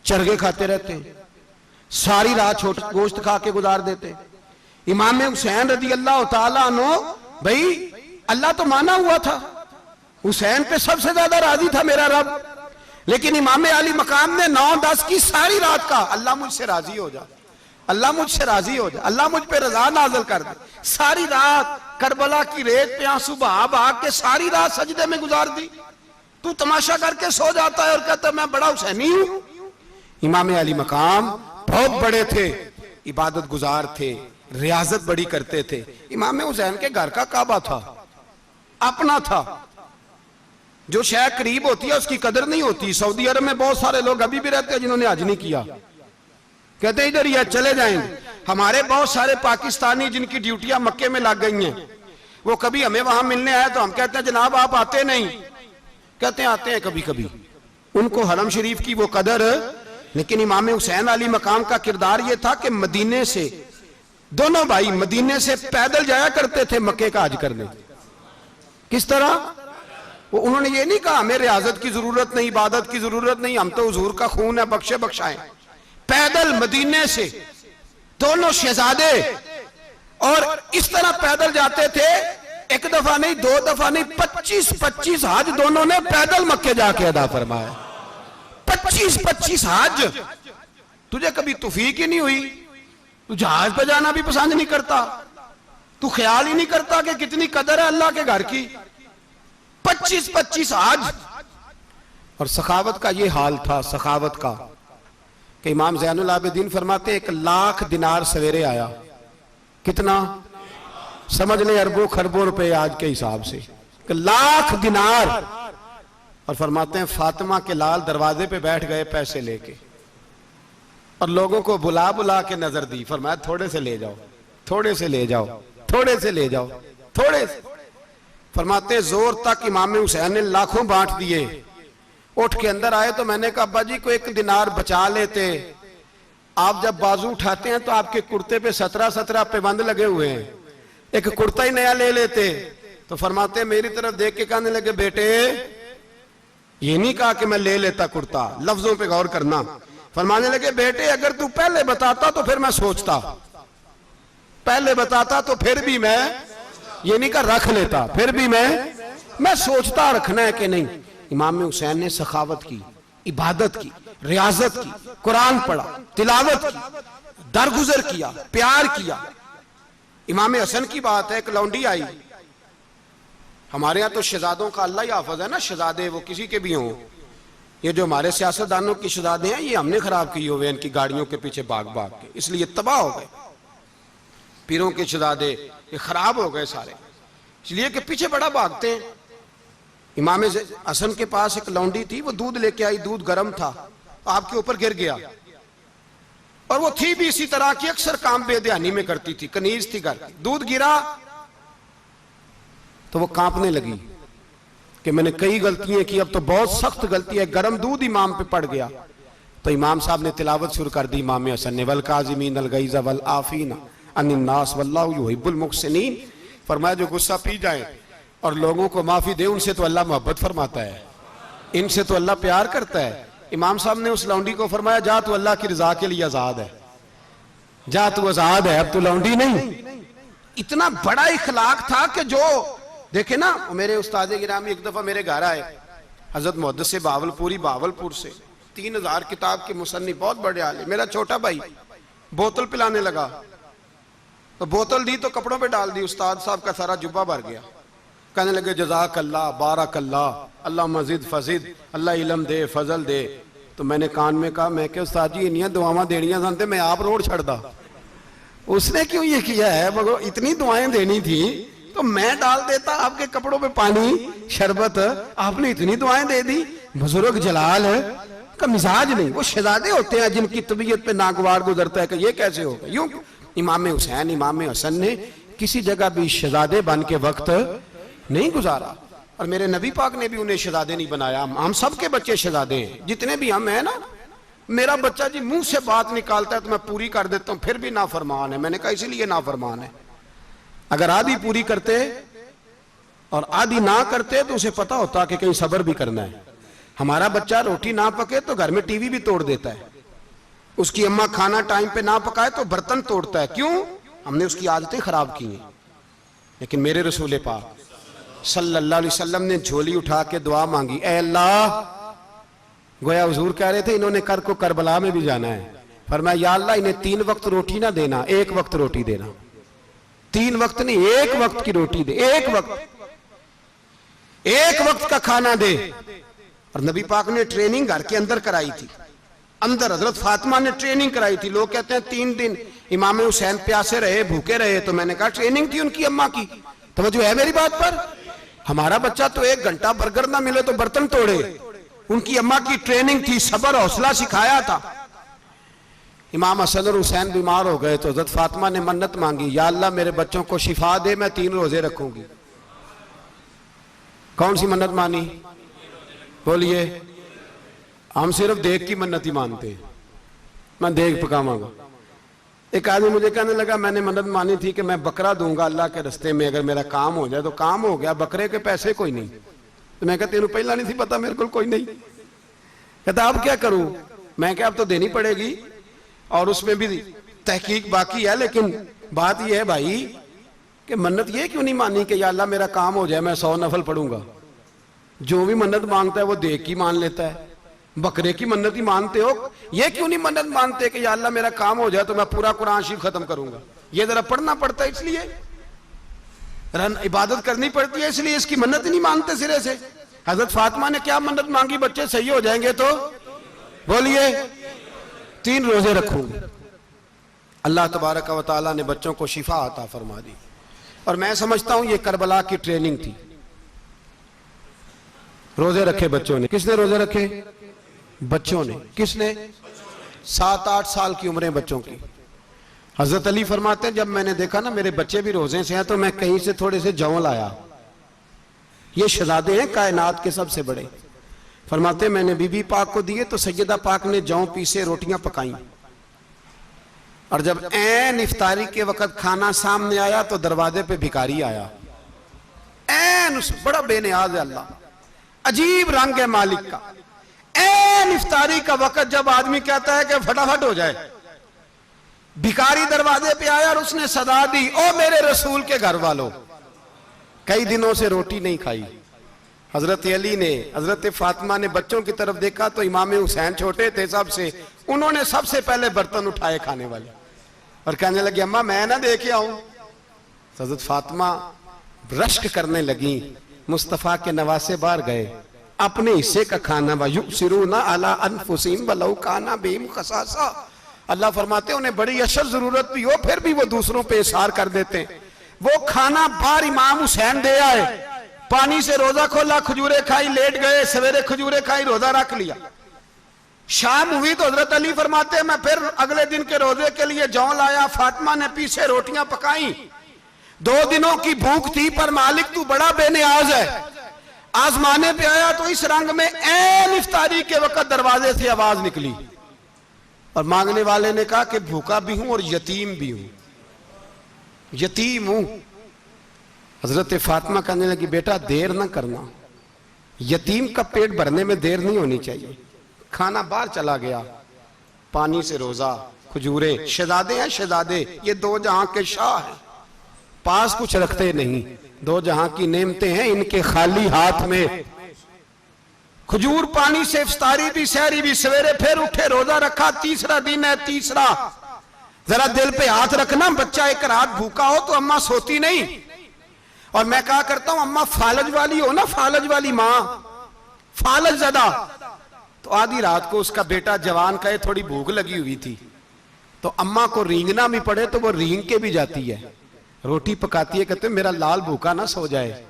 चरगे खाते रहते हैं, सारी रात छोटा गोश्त खा के गुजार देते। इमाम हुसैन रदी अल्लाह ताला अन्हु, भाई अल्लाह तो माना हुआ था, हुसैन पे सबसे ज्यादा राजी था मेरा रब, लेकिन इमाम अली मकाम ने 9-10 की सारी रात का अल्लाह मुझसे राजी हो जा, अल्लाह मुझसे राजी हो जा, अल्लाह मुझ पे रजा नाज़िल कर दे। सारी रात करबला की रेत पे आंसू बहा बहा के सारी रात सजदे में गुजार दी। तू तमाशा करके सो जाता है और कहता है मैं बड़ा हुसैनी हूं। इमाम अली मकाम बहुत बड़े थे, इबादत गुजार थे, रियाजत बड़ी करते थे। इमाम हुसैन के घर का काबा था, अपना था। जो शय करीब होती है उसकी कदर नहीं होती। सऊदी अरब में बहुत सारे लोग अभी भी रहते हैं जिन्होंने हज नहीं किया, कहते इधर ही चले जाएंगे। हमारे बहुत सारे पाकिस्तानी जिनकी ड्यूटियां मक्के में लग गई हैं, वो कभी हमें वहां मिलने आए तो हम कहते हैं जनाब आप आते नहीं, कहते हैं आते हैं कभी कभी। उनको हरम शरीफ की वो कदर। लेकिन इमाम हुसैन अली मकाम का किरदार ये था कि मदीने से दोनों भाई मदीने से पैदल जाया करते थे मक्के का हज करने। किस तरह? वो उन्होंने ये नहीं कहा हमें रियाजत की जरूरत नहीं, इबादत की जरूरत नहीं, हम तो हुजूर का खून है, बख्शे बख्शाएं। पैदल मदीने से दोनों शहजादे और इस तरह पैदल जाते थे। एक दफा नहीं, दो दफा नहीं, 25-25 हज दोनों ने पैदल मक्के जाके अदा फरमाया। 25-25 हज। तुझे कभी तौफीक ही नहीं हुई? तू जहाज पे जाना भी पसंद नहीं करता, तू ख्याल ही नहीं करता कि कितनी कदर है अल्लाह के घर की। 25-25 हज। और सखावत का ये हाल था, सखावत का, कि इमाम ज़ैनुल आबिदीन फरमाते 1 लाख दिनार सवेरे आया। कितना? समझ ले अरबों खरबों रुपए आज के हिसाब से, 1 लाख दिनार। और फरमाते हैं फातिमा के लाल दरवाजे पे बैठ गए पैसे लेके, और लोगों को बुला बुला के नजर दी। फरमाया थोड़े से ले जाओ, थोड़े से ले जाओ, थोड़े से ले जाओ, थोड़े से। फरमाते जोर तक इमाम हुसैन ने लाखों बांट दिए। उठ के अंदर आए तो मैंने कहा अब्बा जी को 1 दिनार बचा लेते। आप जब बाजू उठाते हैं तो आपके कुर्ते पे 17 पैबंद लगे हुए हैं, एक कुर्ता ही नया ले लेते। तो फरमाते मेरी तरफ देख के कहने लगे बेटे, ये नहीं कहा कि मैं ले लेता कुर्ता, लफ्जों पे गौर करना। फरमाने लगे बेटे अगर तू पहले बताता तो फिर मैं सोचता, पहले बताता तो फिर भी मैं, ये नहीं कहा रख लेता, फिर भी मैं सोचता रखना है कि नहीं। इमाम हुसैन ने सखावत की, इबादत की, रियाजत की, कुरान पढ़ा, तिलावत की, दरगुजर किया, प्यार किया। इमाम हसन की बात है, एक लौंडी आई। हमारे यहाँ तो शहजादों का अल्लाह ही हाफिज है ना, शहजादे वो किसी के भी हों। ये जो हमारे सियासतदानों की शहजादे हैं ये हमने खराब किए हुए, इनकी गाड़ियों के पीछे भाग भाग के, इसलिए तबाह हो गए। पीरों के शहजादे ये खराब हो गए सारे, इसलिए कि पीछे बड़ा भागते हैं। इमाम हसन के पास एक लौंडी थी, वो दूध लेके आई, दूध गर्म था, आपके ऊपर गिर गया। और वो थी भी इसी तरह की, अक्सर काम बेध्यानी में करती थी, कनीज थी घर की। दूध गिरा तो वो कांपने लगी कि मैंने कई गलतियां की, अब तो बहुत सख्त गलती है। गर्म दूध इमाम पे पड़ गया तो इमाम साहब ने तिलावत शुरू कर दी। इमाम हसन ने वल काज़िमीन अल गैज़ वल आफीना अनिन नास वल्लाहु युहिब्बुल मुहसिनीन। फरमाया जो गुस्सा पी जाए और लोगों को माफी दे, उनसे तो अल्लाह मोहब्बत फरमाता है, इनसे तो अल्लाह प्यार करता है। इमाम साहब ने उस लौंडी को फरमाया जा तू अल्लाह की रजा के लिए आजाद है, जा तू आजाद है, अब तू लौंडी नहीं। इतना बड़ा इखलाक था कि जो देखे ना, मेरे उस्ताद गिरामी एक दफा मेरे घर आए, हजरत मुहद्दिस से बावलपुरी, बावलपुर से, 3000 किताब के मुसन्निफ, बहुत बड़े आले। मेरा छोटा भाई बोतल पिलाने लगा तो बोतल दी तो कपड़ों पे डाल दी, उस्ताद साहब का सारा जुब्बा भर गया। कहने लगे जज़ाक अल्लाह, बारक अल्लाह, अल्लाह मजीद फजीद, अल्लाह इलम दे, फजल दे। तो मैंने कान में कहा, मैं क्या उस्ताद जी इन्नियां दुआवां देनियां सन, मैं आप रोड छड़दा। उसने क्यों ये किया है, मगर इतनी दुआएं देनी थी तो मैं डाल देता आपके कपड़ों पे पानी शरबत, आपने इतनी दुआएं दे दी। बुजुर्ग जलाल का मिजाज नहीं, वो शहजादे होते हैं जिनकी तबीयत पे नागवार गुजरता है कि ये कैसे होगा। यूं इमाम हुसैन, इमाम हसन ने किसी जगह भी शहजादे बन के वक्त नहीं गुजारा, और मेरे नबी पाक ने भी उन्हें शहजादे नहीं बनाया। हम सबके बच्चे शहजादे हैं, जितने भी हम हैं ना। मेरा बच्चा जी मुंह से बात निकालता है तो मैं पूरी कर देता हूं, फिर भी नाफरमान है। मैंने कहा इसीलिए नाफरमान है, अगर आधी पूरी करते और आधी ना करते तो उसे पता होता कि कहीं सब्र भी करना है। हमारा बच्चा रोटी ना पके तो घर में टीवी भी तोड़ देता है, उसकी अम्मा खाना टाइम पे ना पकाए तो बर्तन तोड़ता है। क्यों? हमने उसकी आदतें खराब की हैं। लेकिन मेरे रसूल पाक सल्लल्लाहु अलैहि वसल्लम ने झोली उठा के दुआ मांगी, ऐ अल्लाह, गोया हुजूर कह रहे थे इन्होंने कर को करबला में भी जाना है। फरमाया या अल्लाह इन्हें 3 वक्त रोटी ना देना, 1 वक्त रोटी देना। 3 वक्त नहीं, 1 वक्त की रोटी दे, 1 वक्त, 1 वक्त का खाना दे। और नबी पाक ने ट्रेनिंग घर के अंदर कराई थी, अंदर हजरत फातिमा ने ट्रेनिंग कराई थी। लोग कहते हैं 3 दिन इमाम हुसैन प्यासे रहे, भूखे रहे, तो मैंने कहा ट्रेनिंग थी उनकी अम्मा की। तवज्जो है मेरी बात पर? हमारा बच्चा तो 1 घंटा बर्गर ना मिले तो बर्तन तोड़े, उनकी अम्मा की ट्रेनिंग थी, सब्र हौसला सिखाया था। इमाम हसन और हुसैन बीमार हो गए तो हजरत फातिमा ने मन्नत मांगी, या अल्लाह मेरे बच्चों को शिफा दे, मैं 3 रोजे रखूंगी। कौन सी मन्नत मानी? बोलिए। हम सिर्फ देख की मन्नत ही मानते हैं, मैं देख पकाऊंगा। एक आदमी मुझे कहने लगा मैंने मन्नत मानी थी कि मैं बकरा दूंगा अल्लाह के रास्ते में, अगर मेरा काम हो जाए। तो काम हो गया, बकरे के पैसे कोई नहीं। तो मैं कहता तेनू पहला नहीं थी पता, मेरे को कोई नहीं। कहता अब क्या करूं? मैं क्या अब तो देनी पड़ेगी, और उसमें भी तहकीक बाकी है। लेकिन बात यह है भाई कि मन्नत ये क्यों नहीं मानी कि या अल्लाह मेरा काम हो जाए मैं 100 नफल पढ़ूंगा। जो भी मन्नत मांगता है वो देख की मान लेता है, बकरे की मन्नत ही मानते हो। ये क्यों नहीं मन्नत मानते कि या अल्लाह मेरा काम हो जाए तो मैं पूरा कुरान शरीफ खत्म करूंगा। ये जरा पढ़ना पड़ता है, इसलिए इबादत करनी पड़ती है, इसलिए इसकी मन्नत ही नहीं मानते सिरे से। हजरत फातिमा ने क्या मन्नत मांगी? बच्चे सही हो जाएंगे तो बोलिए 3 रोजे रखूंगी। अल्लाह तबारक व तआला ने बच्चों को शिफा अता फरमा दी। और मैं समझता हूं ये करबला की ट्रेनिंग थी। रोजे रखे बच्चों ने। किसने रोजे रखे? बच्चों ने। किसने? 7-8 साल की उम्रें बच्चों की। हजरत अली फरमाते हैं जब मैंने देखा ना मेरे बच्चे भी रोजे से हैं तो मैं कहीं से थोड़े से जौ लाया। ये शहजादे हैं कायनात के सबसे बड़े। फरमाते मैंने बीबी पाक को दिए तो सैयदा पाक ने जौ पीसे रोटियां पकाई, और जब ऐन इफ्तारी के वक्त खाना सामने आया तो दरवाजे पे भिखारी आया। ऐन उस बड़ा बेनियाज है अल्लाह, अजीब रंग है मालिक का। ऐन इफ्तारी का वक्त जब आदमी कहता है कि फटाफट हो जाए, भिखारी दरवाजे पे आया और उसने सदा दी, ओ मेरे रसूल के घर वालों, कई दिनों से रोटी नहीं खाई। हजरत अली ने, हजरत फातिमा ने बच्चों की तरफ देखा तो इमाम हुसैन छोटे थे सबसे, उन्होंने सबसे पहले बर्तन उठाए खाने वाले, और कहने लगे अम्मा मैं ना देखे आऊं। हजरत फातिमा रश्क करने लगी। मुस्तफा के नवासे बाहर गए, अपने हिस्से का खाना युसिरूना अला अनफुसिहिम वलौ काना बिहिम खसासा। अल्लाह फरमाते उन्हें बड़ी अशद जरूरत भी हो फिर भी वो दूसरों पे इशार कर देते हैं। वो खाना बाहर इमाम हुसैन दे आए, पानी से रोजा खोला, खजूरे खाई, लेट गए, सवेरे खजूरे खाई, रोजा रख लिया। शाम हुई तो हजरत अली फरमाते हैं मैं फिर अगले दिन के रोजे के लिए जौ लाया, फातिमा ने पीछे रोटियां पकाई। 2 दिनों की भूख थी पर मालिक तू बड़ा बेनियाज है। आजमाने पे आया तो इस रंग में ऐन इफ्तारी के वक्त दरवाजे से आवाज निकली, और मांगने वाले ने कहा कि भूखा भी हूं और यतीम भी हूं, यतीम हूं। हजरत फातिमा कहने लगी बेटा देर ना करना, यतीम का पेट भरने में देर नहीं होनी चाहिए। खाना बाहर चला गया, पानी से रोजा, खजूरे। शहजादे हैं शहजादे, ये 2 जहां के शाह हैं, पास कुछ रखते नहीं, 2 जहां की नेमतें हैं इनके खाली हाथ में। खजूर पानी से इफ्तारी भी, सहरी भी, सवेरे फिर उठे, रोजा रखा। 3रा दिन है, तीसरा। जरा दिल पे हाथ रखना, बच्चा एक रात भूखा हो तो अम्मा सोती नहीं। और मैं कहा करता हूं अम्मा फालज वाली हो ना, फालज वाली मां, फालज ज्यादा, तो आधी रात को उसका बेटा जवान कहे थोड़ी भूख लगी हुई थी, तो अम्मा को रींगना भी पड़े तो वो रींग के भी जाती है, रोटी पकाती है, कहते मेरा लाल भूखा ना सो जाए।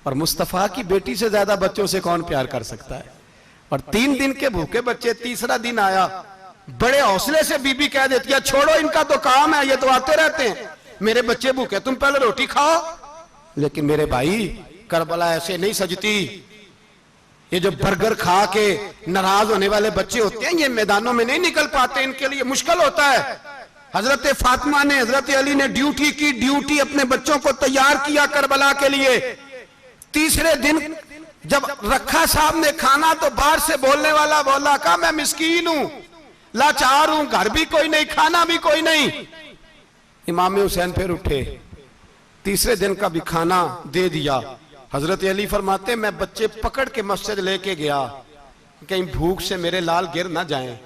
और मुस्तफा की बेटी से ज्यादा बच्चों से कौन प्यार कर सकता है। और 3 दिन के भूखे बच्चे, 3रा दिन आया, बड़े हौसले से बीबी कह देती है छोड़ो इनका तो काम है, ये तो आते रहते हैं, मेरे बच्चे भूखे, तुम पहले रोटी खाओ। लेकिन मेरे भाई करबला ऐसे नहीं सजती। ये जो बर्गर खा के नाराज होने वाले बच्चे होते हैं ये मैदानों में नहीं निकल पाते, इनके लिए मुश्किल होता है। हजरत फातिमा ने, हजरत अली ने ड्यूटी की, ड्यूटी अपने बच्चों को तैयार किया करबला के लिए। 3रे दिन जब रखा साहब ने खाना तो बाहर से बोलने वाला बोला कहा मैं मिस्कीन हूं, लाचार हूं, घर भी कोई नहीं, खाना भी कोई नहीं। इमाम हुसैन फिर उठे, 3रे दिन का भी खाना दे दिया। हजरत अली फरमाते मैं बच्चे पकड़ के मस्जिद लेके गया, कहीं भूख से मेरे लाल गिर ना जाएं।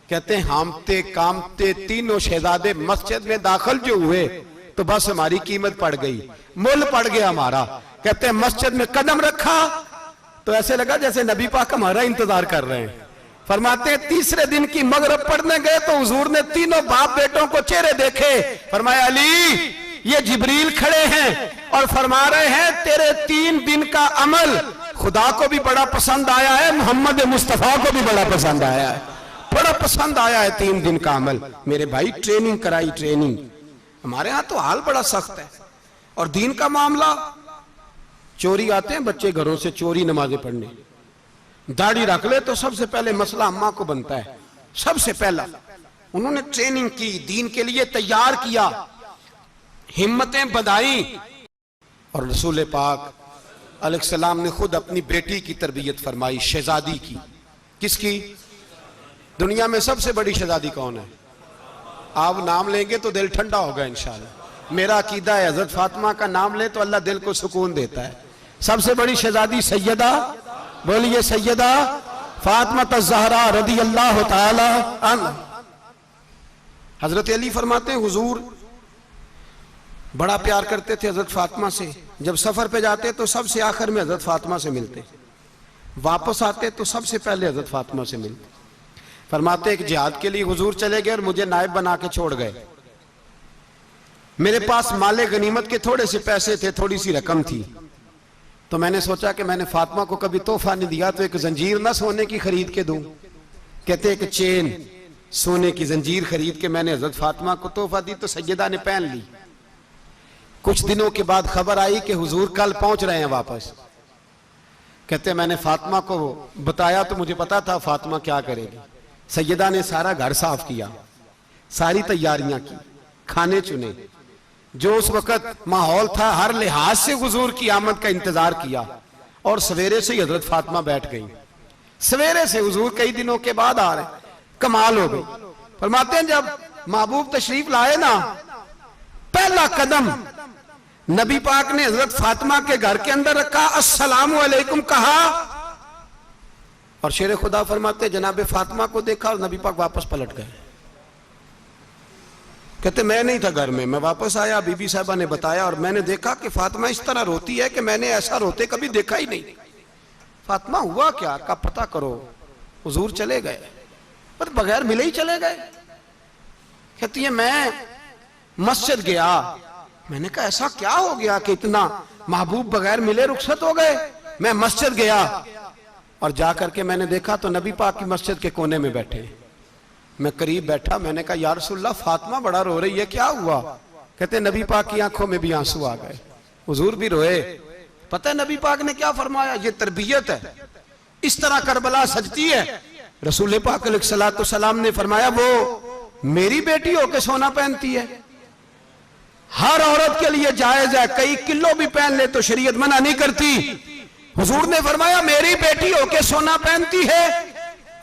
कहते हामते कामते तीनों शहजादे मस्जिद में दाखिल जो हुए तो बस हमारी कीमत पड़ गई, मुल पड़ गया हमारा। कहते मस्जिद में कदम रखा तो ऐसे लगा जैसे नबी पाक हमारा इंतजार कर रहे हैं। फरमाते हैं तीसरे दिन की मगरिब पढ़ने गए तो हुजूर ने तीनों बाप बेटों को चेहरे देखे। फरमाया अली, ये जिब्रील खड़े हैं और फरमा रहे हैं तेरे 3 दिन का अमल खुदा को भी बड़ा पसंद आया है, मोहम्मद मुस्तफा को भी बड़ा पसंद आया है, बड़ा पसंद आया है 3 दिन का अमल। मेरे भाई ट्रेनिंग कराई, ट्रेनिंग। हमारे यहां तो हाल बड़ा सख्त है। और दीन का मामला, चोरी आते हैं बच्चे घरों से चोरी नमाजें पढ़ने, दाढ़ी रख ले तो सबसे पहले मसला अम्मा को बनता है। सबसे पहला उन्होंने ट्रेनिंग की, दीन के लिए तैयार किया, हिम्मतें बधाई। और रसूल पाक अलैहिस्सलाम ने खुद अपनी बेटी की तरबियत फरमाई, शहजादी की। किसकी? दुनिया में सबसे बड़ी शहजादी कौन है? आप नाम लेंगे तो दिल ठंडा होगा इंशाअल्लाह। मेरा अकीदा है हजरत फातिमा का नाम ले तो अल्लाह दिल को सुकून देता है। सबसे बड़ी शहजादी सैयदा, बोलिए सैयदा फातिमा ज़हरा रदी अल्लाह ताला अन्हा। हजरत अली फरमाते हैं हुजूर बड़ा प्यार करते थे हजरत फातिमा से। जब सफर पे जाते तो सबसे आखिर में हजरत फातिमा से मिलते, वापस आते तो सबसे पहले हजरत फातिमा से मिलते। फरमाते एक जिहाद के लिए हुजूर चले गए और मुझे नायब बना के छोड़ गए। मेरे पास माले गनीमत के थोड़े से पैसे थे, थोड़ी सी रकम थी, तो मैंने सोचा कि मैंने फातिमा को कभी तोहफा नहीं दिया तो एक जंजीर ना सोने की खरीद के दूं। कहते एक चेन सोने की जंजीर खरीद के मैंने हजरत फातिमा को तोहफा दी तो सैयदा ने पहन ली। कुछ दिनों के बाद खबर आई कि हुजूर कल पहुंच रहे हैं वापस। कहते मैंने फातिमा को बताया तो मुझे पता था फातिमा क्या करेगी। सैयदा ने सारा घर साफ किया, सारी तैयारियां की, खाने चुने, जो उस वक्त माहौल था हर लिहाज से हुजूर की आमद का इंतजार किया। और सवेरे से ही हजरत फातिमा बैठ गई। सवेरे से हुजूर कई दिनों के बाद आ रहे, कमाल हो गई। फरमाते हैं जब महबूब तशरीफ लाए ना, पहला कदम नबी पाक ने हजरत फातिमा के घर के अंदर रखा, अस्सलामु अलैकुम कहा। और शेर खुदा फरमाते जनाबे फातिमा को देखा और नबी पाक वापस पलट गए। कहते मैं नहीं था घर में, मैं वापस आया, बीबी साहबा ने बताया और मैंने देखा कि फातिमा इस तरह रोती है कि मैंने ऐसा रोते कभी देखा ही नहीं। फातिमा हुआ क्या का पता करो। हुजूर चले गए, पर बगैर मिले ही चले गए। कहती है मैं मस्जिद गया, मैंने कहा ऐसा क्या हो गया कि इतना महबूब बगैर मिले रुखसत हो गए। मैं मस्जिद गया और जाकर के मैंने देखा तो नबी पाक की मस्जिद के कोने में बैठे। मैं करीब बैठा, मैंने कहा या रसूलल्लाह फातिमा बड़ा रो रही है, क्या हुआ? कहते नबी पाक की आंखों में भी आंसू आ गए, हुजूर भी रोए। पता है नबी पाक ने क्या फरमाया? ये तरबियत है, इस तरह करबला सजती है। रसूल पाक अलैहिस्सलाम ने फरमाया वो मेरी बेटी होके सोना पहनती है। हर औरत के लिए जायज है, कई किलो भी पहन ले तो शरीयत मना नहीं करती। हुजूर ने फरमाया मेरी बेटी होके सोना पहनती है।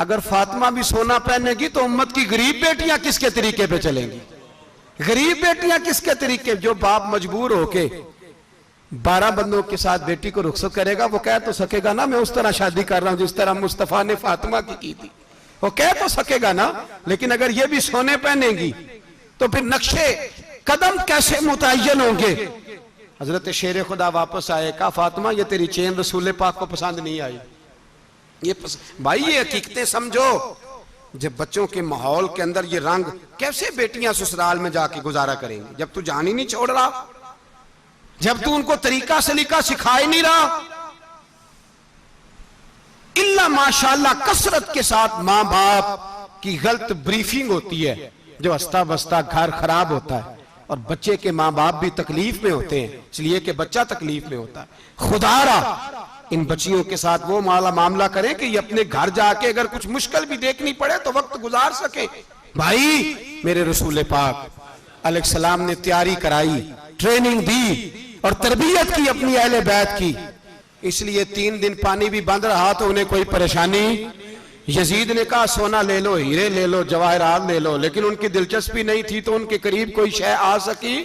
अगर फातिमा भी सोना पहनेगी तो उम्मत की गरीब बेटियां किसके तरीके पे चलेंगी? गरीब बेटियां किसके तरीके? जो बाप मजबूर होके 12 बंदों के साथ बेटी को रुखसत करेगा वो कह तो सकेगा ना मैं उस तरह शादी कर रहा हूं जिस तरह मुस्तफा ने फातिमा की थी, वो कह तो सकेगा ना। लेकिन अगर ये भी सोने पहनेगी तो फिर नक्शे कदम कैसे मुतय्यन होंगे? हजरत शेर खुदा वापस आए, कहा फातिमा ये तेरी चेन रसूल पाक को पसंद नहीं आई। भाई ये हकीकतें समझो। जब बच्चों के माहौल के अंदर ये रंग, कैसे बेटियां ससुराल में जाके गुजारा करेंगी जब तू जान ही नहीं छोड़ रहा, जब तू उनको तरीका सलीका सिखा ही नहीं रहा। इल्ला माशाअल्लाह कसरत के साथ माँ बाप की गलत ब्रीफिंग होती है, जो हंसता बसता घर खराब होता है और बच्चे के माँ बाप भी तकलीफ में होते हैं, इसलिए कि बच्चा तकलीफ में होता है। खुदारा इन बच्चियों के साथ वो मामला करें कि ये अपने घर जाके अगर कुछ मुश्किल भी देखनी पड़े तो वक्त गुजार सके। भाई मेरे रसूल पाक अलैहिस्सलाम ने तैयारी कराई, ट्रेनिंग दी और तरबियत की अपनी अहले बैत की। इसलिए 3 दिन पानी भी बंद रहा तो उन्हें कोई परेशानी। यजीद ने कहा सोना ले लो, हीरे ले लो, जवाहरात ले लो, लेकिन उनकी दिलचस्पी नहीं थी तो उनके करीब कोई शय आ सकी।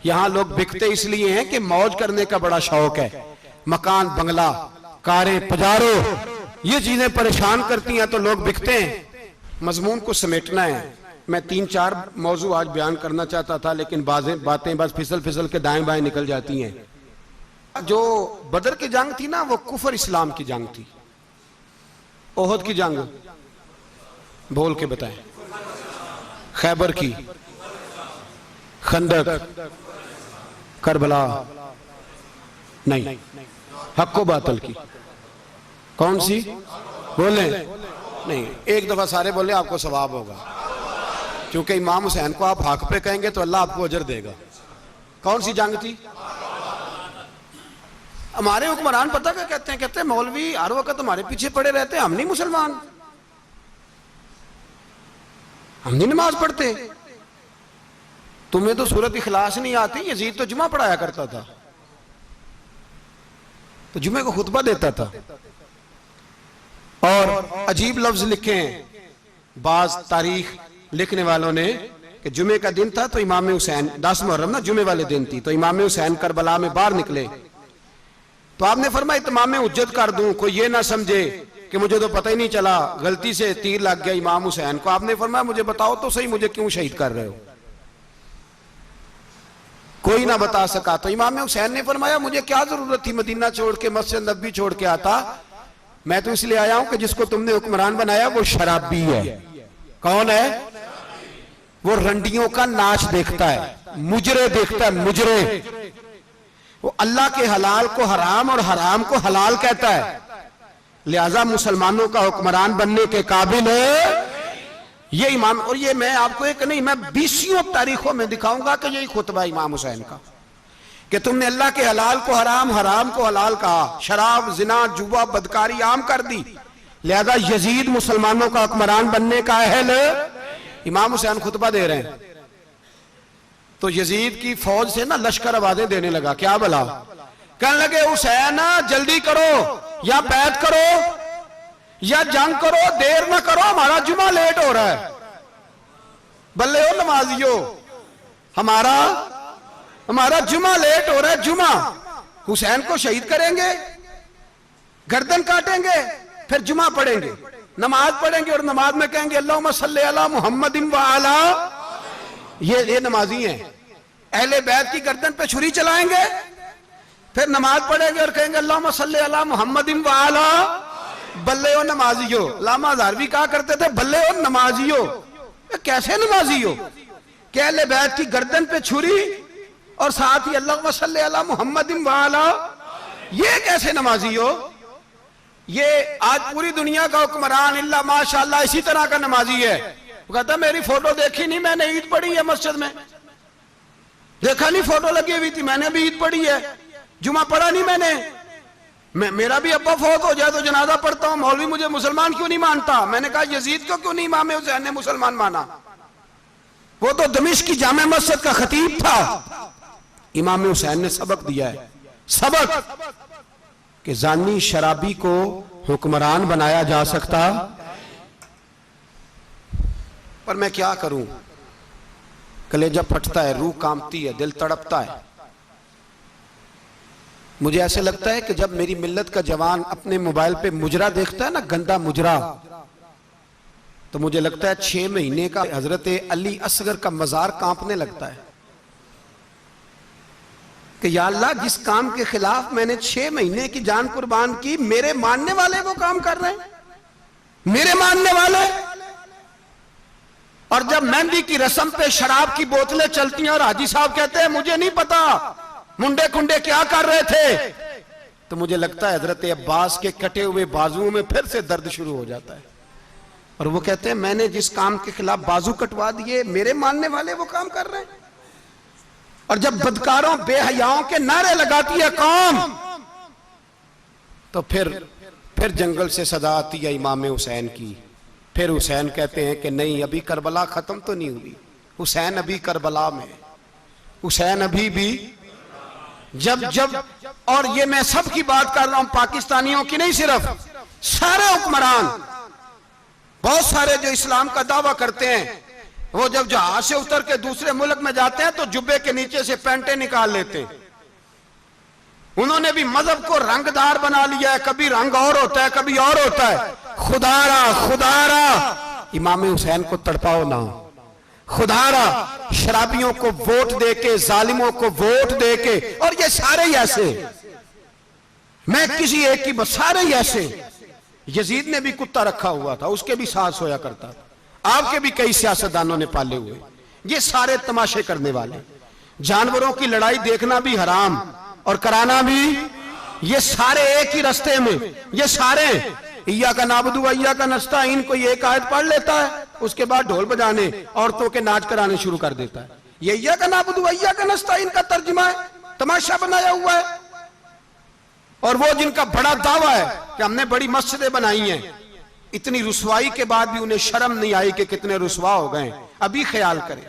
यहां लोग बिकते इसलिए हैं कि मौज करने का बड़ा शौक है। मकान, बंगला, कारें, पजारो, ये चीजें परेशान करती हैं तो लोग बिकते हैं। मजमून को समेटना है। मैं 3-4 मौजू आज बयान करना चाहता था लेकिन बातें बस फिसल फिसल के दाएं बाएं निकल जाती हैं। जो बदर की जंग थी ना वो कुफर इस्लाम की जंग थी। ओहद की जंग बोल के बताएं। खैबर की, खंदक, करबला नहीं, हक्को बातल की। कौन सी बोले? नहीं, एक दफा सारे बोले आपको सवाब होगा, क्योंकि इमाम हुसैन को आप हक पे कहेंगे तो अल्लाह आपको अजर देगा। कौन सी जंग थी? हमारे हुक्मरान पता क्या कहते हैं? कहते हैं मौलवी हर वक्त हमारे पीछे पड़े रहते हैं, हम नहीं मुसलमान, हम नहीं नमाज पढ़ते। तुम्हें तो सूरत इखलास नहीं आती। यजीद तो जुमा पढ़ाया करता था, तो जुमे को खुतबा देता था। और अजीब लफ्ज लिखे हैं बाज तारीख लिखने वालों ने कि जुमे का दिन था तो इमाम हुसैन, 10 मुहर्रम ना जुमे वाले दिन थी, तो इमाम हुसैन करबला में बाहर निकले तो आपने फरमाया इत्माम उज्जत कर दूं, कोई ये ना समझे कि मुझे तो पता ही नहीं चला, गलती से तीर लग गया इमाम हुसैन को। आपने फरमाया मुझे बताओ तो सही, मुझे क्यों शहीद कर रहे हो? कोई ना बता सका। तो इमाम हुसैन ने फरमाया मुझे क्या जरूरत थी मदीना छोड़ के, मस्जिद नबी छोड़ के आता, मैं तो इसलिए आया हूं कि जिसको तुमने हुक्मरान बनाया वो शराबी है। कौन है वो? रंडियों का नाच देखता है, मुजरे देखता है, मुजरे। वो अल्लाह के हलाल को हराम और हराम को हलाल कहता है, लिहाजा मुसलमानों का हुक्मरान बनने के काबिल है ये इमाम। और ये मैं आपको एक नहीं, मैं 20 तारीखों में दिखाऊंगा कि यही खुतबा इमाम हुसैन का कि तुमने अल्लाह के हलाल को हराम, हराम को हलाल कहा, शराब, जिना, जुआ, बदकारी आम कर दी, लिहाजा यजीद मुसलमानों का हुक्मरान बनने का अहल। इमाम हुसैन खुतबा दे रहे हैं तो यजीद की फौज से ना लश्कर आवाजें देने लगा। क्या भला? कहने लगे हुसैन जल्दी करो, या बैत करो या जंग करो, देर ना करो, हमारा जुमा लेट हो रहा है। बल्ले हो नमाजियो, हमारा जुमा लेट हो रहा है। जुमा हुसैन को शहीद करेंगे, गर्दन काटेंगे, फिर जुमा पढ़ेंगे, नमाज पढ़ेंगे और नमाज में कहेंगे अल्लाहुम्मा सल्ली अला मुहम्मदिन व अला। ये नमाजी हैं। अहले बैत की गर्दन पे छुरी चलाएंगे, फिर नमाज पढ़ेंगे और कहेंगे अल्लाहुम्मा सल्ली अला मुहम्मदिन व अला। बल्ले हो नमाजियो। लामा हज़ारवी कहा करते थे बल्ले हो नमाजियो। कैसे नमाजियो? क्या अहले बैत की गर्दन पे छुरी और साथ ही अल्लाहुम्मा सल्ली अला मुहम्मदिन व अला, ये कैसे नमाजी हो? ये आज पूरी दुनिया का हुक्मरान इल्ला माशाअल्लाह इसी तरह का नमाजी है। वो कहता मेरी फोटो देखी नहीं, मैंने ईद पढ़ी है मस्जिद में, देखा नहीं फोटो लगी हुई थी, मैंने भी ईद पढ़ी है, जुमा पढ़ा नहीं मैंने, मेरा भी अब्बा फौत हो जाए तो जनाजा पढ़ता हूं, मौलवी मुझे मुसलमान क्यों नहीं मानता? मैंने कहा यजीद को क्यों नहीं इमाम हुसैन ने मुसलमान माना? वो तो दमिश्क की जामे मस्जिद का खतीब था। इमाम हुसैन ने सबक दिया है, सबक कि जानी शराबी को हुक्मरान बनाया जा सकता। पर मैं क्या करूं, कलेजा फटता है, रूह कांपती है, दिल तड़पता है। मुझे ऐसे लगता है कि जब मेरी मिल्लत का जवान अपने मोबाइल पे मुजरा देखता है ना, गंदा मुजरा, तो मुझे लगता है 6 महीने का हजरत अली असगर का मजार कांपने लगता है कि या अल्लाह जिस काम के खिलाफ मैंने 6 महीने की जान कुर्बान की, मेरे मानने वाले वो काम कर रहे हैं, मेरे मानने वाले। और जब मेहंदी की रस्म पे शराब की बोतलें चलती हैं और हाजी साहब कहते हैं मुझे नहीं पता मुंडे कुंडे क्या कर रहे थे, तो मुझे लगता है हजरत अब्बास के कटे हुए बाजुओं में फिर से दर्द शुरू हो जाता है। और वो कहते हैं मैंने जिस काम के खिलाफ बाजू कटवा दिए, मेरे मानने वाले वो काम कर रहे हैं। और जब बदकारों बेहयाओं के नारे लगाती है कौम, तो फिर जंगल से सदा आती है इमाम हुसैन की। फिर हुसैन कहते हैं कि नहीं, अभी करबला खत्म तो नहीं हुई, हुसैन अभी करबला में, हुसैन अभी भी जब और ये मैं सब की बात कर रहा हूं, पाकिस्तानियों की नहीं, सिर्फ सारे हुक्मरान, बहुत सारे जो इस्लाम का दावा करते हैं, वो जब जहाज से उतर के दूसरे मुल्क में जाते हैं तो जुब्बे के नीचे से पैंटें निकाल लेते हैं। उन्होंने भी मजहब को रंगदार बना लिया है, कभी रंग और होता है कभी और होता है। खुदारा इमाम हुसैन को तड़पाओ ना, खुदारा शराबियों को वोट देके, जालिमों को वोट देके, और ये सारे ही ऐसे मैं किसी एक की, सारे ही ऐसे। यजीद ने भी कुत्ता रखा हुआ था, उसके भी साथ सोया करता था। आपके भी कई सियासतदानों ने पाले हुए। ये सारे तमाशे करने वाले, जानवरों की लड़ाई देखना भी हराम और कराना भी, ये सारे एक ही रास्ते में। ये सारे इय्या का नाबुदु इय्या का नस्ताईन, कोई एक आयत पढ़ लेता है, उसके बाद ढोल बजाने, औरतों के नाच कराने शुरू कर देता है। ये इय्या का नाबुदु इय्या का नस्ताईन का तर्जुमा है, तमाशा बनाया हुआ है। और वो जिनका बड़ा दावा है कि हमने बड़ी मस्जिदें बनाई हैं, इतनी रुसवाई के बाद भी उन्हें शर्म नहीं आई कि कितने रुसवा हो गए। अभी ख्याल करें,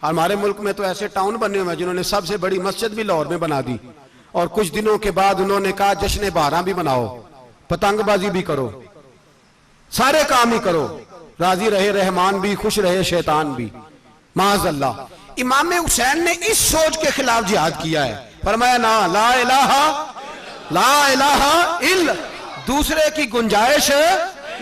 हमारे मुल्क में तो ऐसे टाउन बने हुए हैं जिन्होंने सबसे बड़ी मस्जिद भी लाहौर में बना दी, और कुछ दिनों के बाद उन्होंने कहा जश्न बारह भी बनाओ, पतंगबाजी भी करो, सारे काम ही करो, राजी रहे रहमान भी, खुश रहे शैतान भी। माज़अल्लाह। इमाम हुसैन ने इस सोच के खिलाफ जिहाद किया है। फरमाया ना ला इलाहा इल्ला, दूसरे की गुंजाइश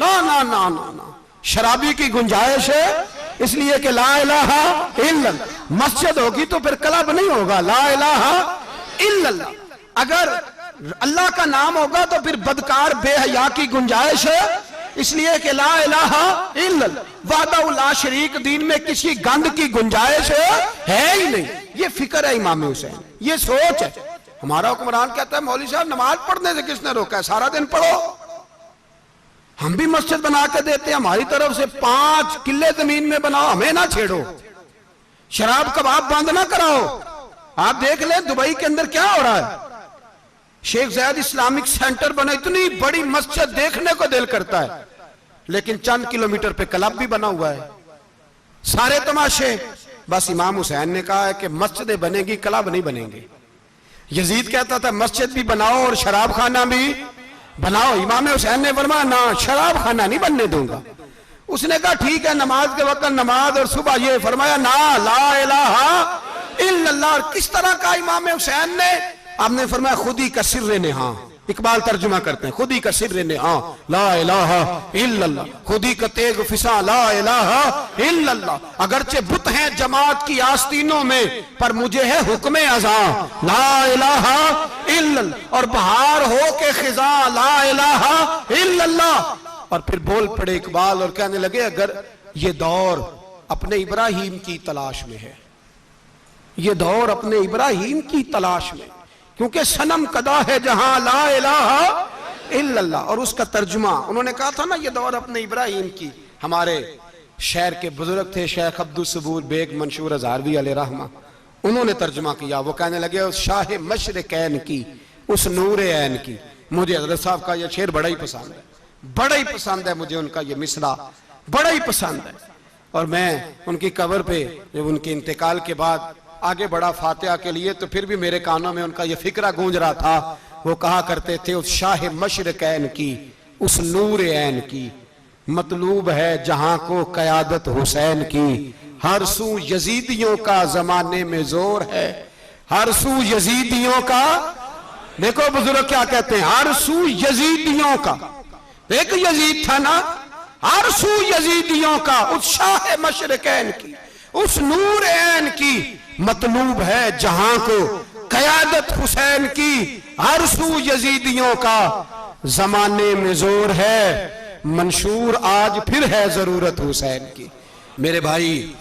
ना ना ना ना ना, शराबी की गुंजाइश है, इसलिए कि ला इलाहा इल्ला। मस्जिद होगी तो फिर क्लब नहीं होगा, ला इलाहा इल्लल्लाह। अगर अल्लाह का नाम होगा तो फिर बदकार बेहया की गुंजाइश है, इसलिए कि ला इलाहा इल्लल्लाह, वहदहु ला शरीक, दीन में किसी गंद की गुंजाइश है ही नहीं। ये फिक्र है इमाम हुसैन, ये सोच है। हमारा हुक्मरान कहता है मौलवी साहब नमाज पढ़ने से किसने रोका है, सारा दिन पढ़ो। हम भी मस्जिद बना के देते हैं, हमारी तरफ से 5 किले जमीन में बनाओ, हमें ना छेड़ो। शराब कबाब बंद ना कराओ। आप देख ले दुबई के अंदर क्या हो रहा है, शेख ज़ायद इस्लामिक सेंटर बना, इतनी बड़ी मस्जिद, देखने को दिल करता है, लेकिन चंद किलोमीटर पे क्लब भी बना हुआ है, सारे तमाशे। बस इमाम हुसैन ने कहा है कि मस्जिदें बनेगी, क्लब नहीं बनेंगे। यजीद कहता था मस्जिद भी बनाओ और शराब खाना भी बनाओ। इमाम हुसैन ने फरमाया ना, शराब खाना नहीं बनने दूंगा। उसने कहा ठीक है, नमाज के वक्त नमाज और सुबह ये। फरमाया ना ला इलाहा इल्लल्लाह। किस तरह का इमाम हुसैन ने, आपने फरमाया खुदी का सिर्रे ने, हाँ इकबाल तर्जुमा करते हैं, खुदी का सिर्रे ने, हाँ ला इलाहा इल्लल्लाह, खुदी का तेग फिसा ला इलाहा इल्लल्लाह। अगरचे बुत हैं जमात की आस्तीनों में, पर मुझे है हुक्म अज़ां ला इलाहा इल्लल्लाह। और बहार हो के खिजा ला इलाहा इल्लल्लाह। और फिर बोल पड़े इकबाल और कहने लगे अगर ये दौर अपने इब्राहिम की तलाश में है, ये दौर अपने इब्राहिम की तलाश में, क्योंकि सनम कदा है जहां ला इलाहा इल्लल्लाह। और उसका तर्जुमा उन्होंने कहा था ना, ये दौर अपने इब्राहिम की। हमारे शहर के बुजुर्ग थे शेख अब्दुल सबूर बेग मंशूर हजारवी अलैहि रहमा, उन्होंने तर्जुमा किया। वो कहने लगे उस शाह मशरिकैन की, उस नूर ऐन की। मुझे हजरत साहब का ये शेर बड़ा ही पसंद है, बड़ा ही पसंद है मुझे, उनका ये मिसरा बड़ा ही पसंद है। और मैं उनकी कब्र पे जब उनके इंतकाल के बाद आगे बढ़ा फातिहा के लिए, तो फिर भी मेरे कानों में उनका ये फिक्रा गूंज रहा था। वो कहा करते थे उस शाह मशरिकैन की, उस नूर ऐन की, मतलूब है जहां को क़यादत हुसैन की। हर सू यजीदियों का जमाने में जोर है, हर सू यजीदियों का। देखो बुजुर्ग क्या कहते हैं, हर सू यजीदियों का। एक यजीद था ना, हर सू यजीदियों का, उस शाह मशरिकैन की, उस नूर ऐन की, मतलूब है जहां को क़यादत हुसैन की। हर सू यजीदियों का जमाने में जोर है, मंशूर आज फिर है जरूरत हुसैन की। मेरे भाई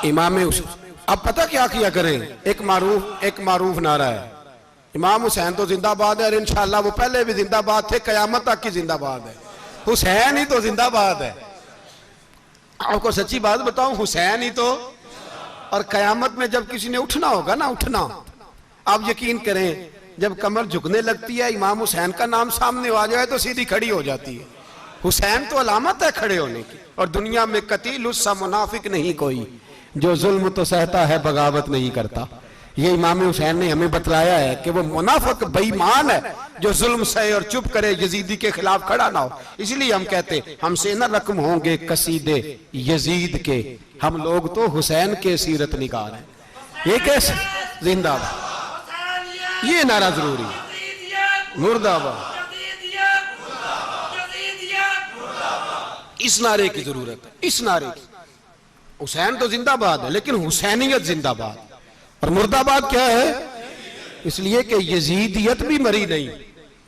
इमाम हुसैन, अब पता क्या किया करें, एक मारूफ नारा है, इमाम हुसैन तो जिंदाबाद है और इंशाअल्लाह वो पहले भी जिंदाबाद थे, कयामत तक की जिंदाबाद है। हुसैन ही तो जिंदाबाद है। आपको सच्ची बात बताऊं, हुसैन ही तो। और कयामत में जब किसी ने उठना होगा ना, उठना, आप यकीन करें जब कमर झुकने लगती है, इमाम हुसैन का नाम सामने आ जाए तो सीधी खड़ी हो जाती है। हुसैन तो अलामत है खड़े होने की। और दुनिया में कतील उससा मुनाफिक नहीं कोई, जो जुल्म तो सहता है बगावत नहीं करता। ये इमाम हुसैन ने हमें बतलाया है कि वो मुनाफिक बेईमान है जो जुल्म सहे और चुप करे, यजीदी के खिलाफ खड़ा ना हो। इसलिए हम कहते हमसे न रकम होंगे कसीदे यजीद के, हम लोग तो हुसैन के सीरत निगार हैं। ये कैसे जिंदाबाद, ये नारा जरूरी है, मुर्दाबाद, इस नारे की जरूरत है, इस नारे की। हुसैन तो जिंदाबाद है लेकिन हुसैनियत जिंदाबाद। और मुर्दाबाद क्या है, इसलिए कि यजीदियत भी मरी नहीं,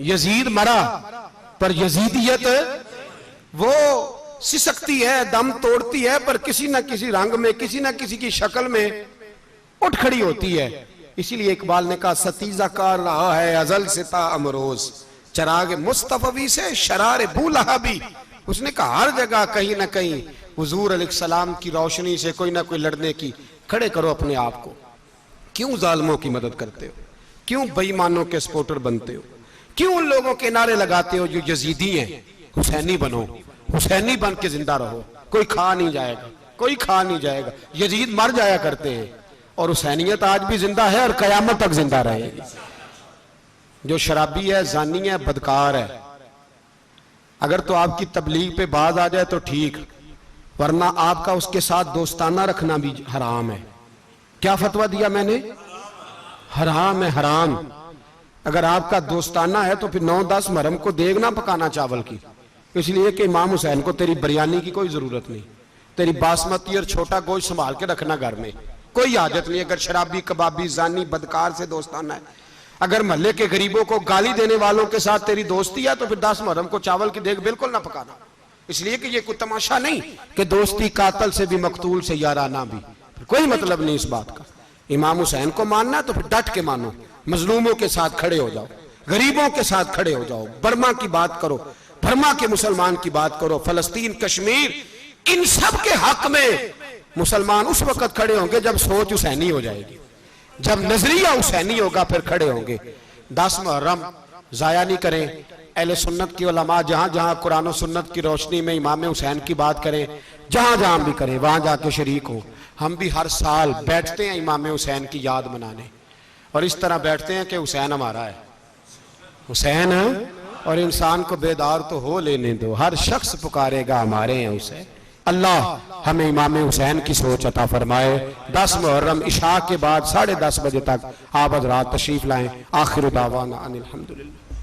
यजीद मरा पर यजीदियत वो सिसकती है, दम तोड़ती है, पर किसी ना किसी रंग में, किसी ना किसी की शक्ल में उठ खड़ी होती है। इसीलिए इकबाल ने कहा सतीजा कार रहा है अजल से ता अमरोज, चराग मुस्तफवी से शरार बूलहा भी। उसने कहा हर जगह कहीं ना कहीं हुजूर अलैहिस्सलाम की रोशनी से कोई ना कोई लड़ने की खड़े करो अपने आप को। क्यों जालिमों की मदद करते हो, क्यों बेईमानों के सपोर्टर बनते हो, क्यों उन लोगों के नारे लगाते हो जो यजीदी हैं। हुसैनी बनो, हुसैनी बन के जिंदा रहो, कोई खा नहीं जाएगा, कोई खा नहीं जाएगा। यजीद मर जाया करते हैं और हुसैनियत आज भी जिंदा है और कयामत तक जिंदा रहेगी। जो शराबी है, जानी है, बदकार है, अगर तो आपकी तबलीग पे बाज आ जाए तो ठीक, वरना आपका उसके साथ दोस्ताना रखना भी हराम है। क्या फतवा दिया मैंने? हराम है, हराम। अगर आपका दोस्ताना है तो फिर 9-10 मुहर्रम को देग ना पकाना चावल की, इसलिए कि इमाम हुसैन को तेरी बिरयानी की कोई जरूरत नहीं, तेरी बासमती और छोटा गोश्त संभाल के रखना घर में, कोई आदत नहीं। अगर शराबी, कबाबी, जानी, बदकार से दोस्ताना है, अगर महल्ले के गरीबों को गाली देने वालों के साथ तेरी दोस्ती है तो फिर 10 मुहर्रम को चावल की देग बिल्कुल ना पकाना, इसलिए कि ये कोई तमाशा नहीं कि दोस्ती कातल से भी, मकतूल से याराना भी, कोई मतलब नहीं इस बात का। इमाम हुसैन को मानना है तो फिर डट के मानो, मजलूमों के साथ खड़े हो जाओ, गरीबों के साथ खड़े हो जाओ, बर्मा की बात करो, बर्मा के मुसलमान की बात करो, फलस्तीन, कश्मीर, इन सब के हक में मुसलमान उस वक्त खड़े होंगे जब सोच हुसैनी हो जाएगी, जब नजरिया हुसैनी होगा, फिर खड़े होंगे। 10 मुहर्रम जाया नहीं करें। अहले सुन्नत की उलमा जहां जहां कुरान और सुन्नत की रोशनी में इमाम हुसैन की बात करें, जहां जहां भी करें, वहां जाके शरीक हो। हम भी हर साल बैठते हैं इमाम हुसैन की याद मनाने, और इस तरह बैठते हैं कि हुसैन हमारा है, हुसैन है, और इंसान को बेदार तो हो लेने दो, हर शख्स पुकारेगा हमारे हैं हुसैन। अल्लाह हमें इमाम हुसैन की सोच अता फरमाए। 10 मुहर्रम इशा के बाद 10:30 बजे तक आप हज़रात तशरीफ लाएं। आखिर दावाना अनिल हम्दुलिल्लाह।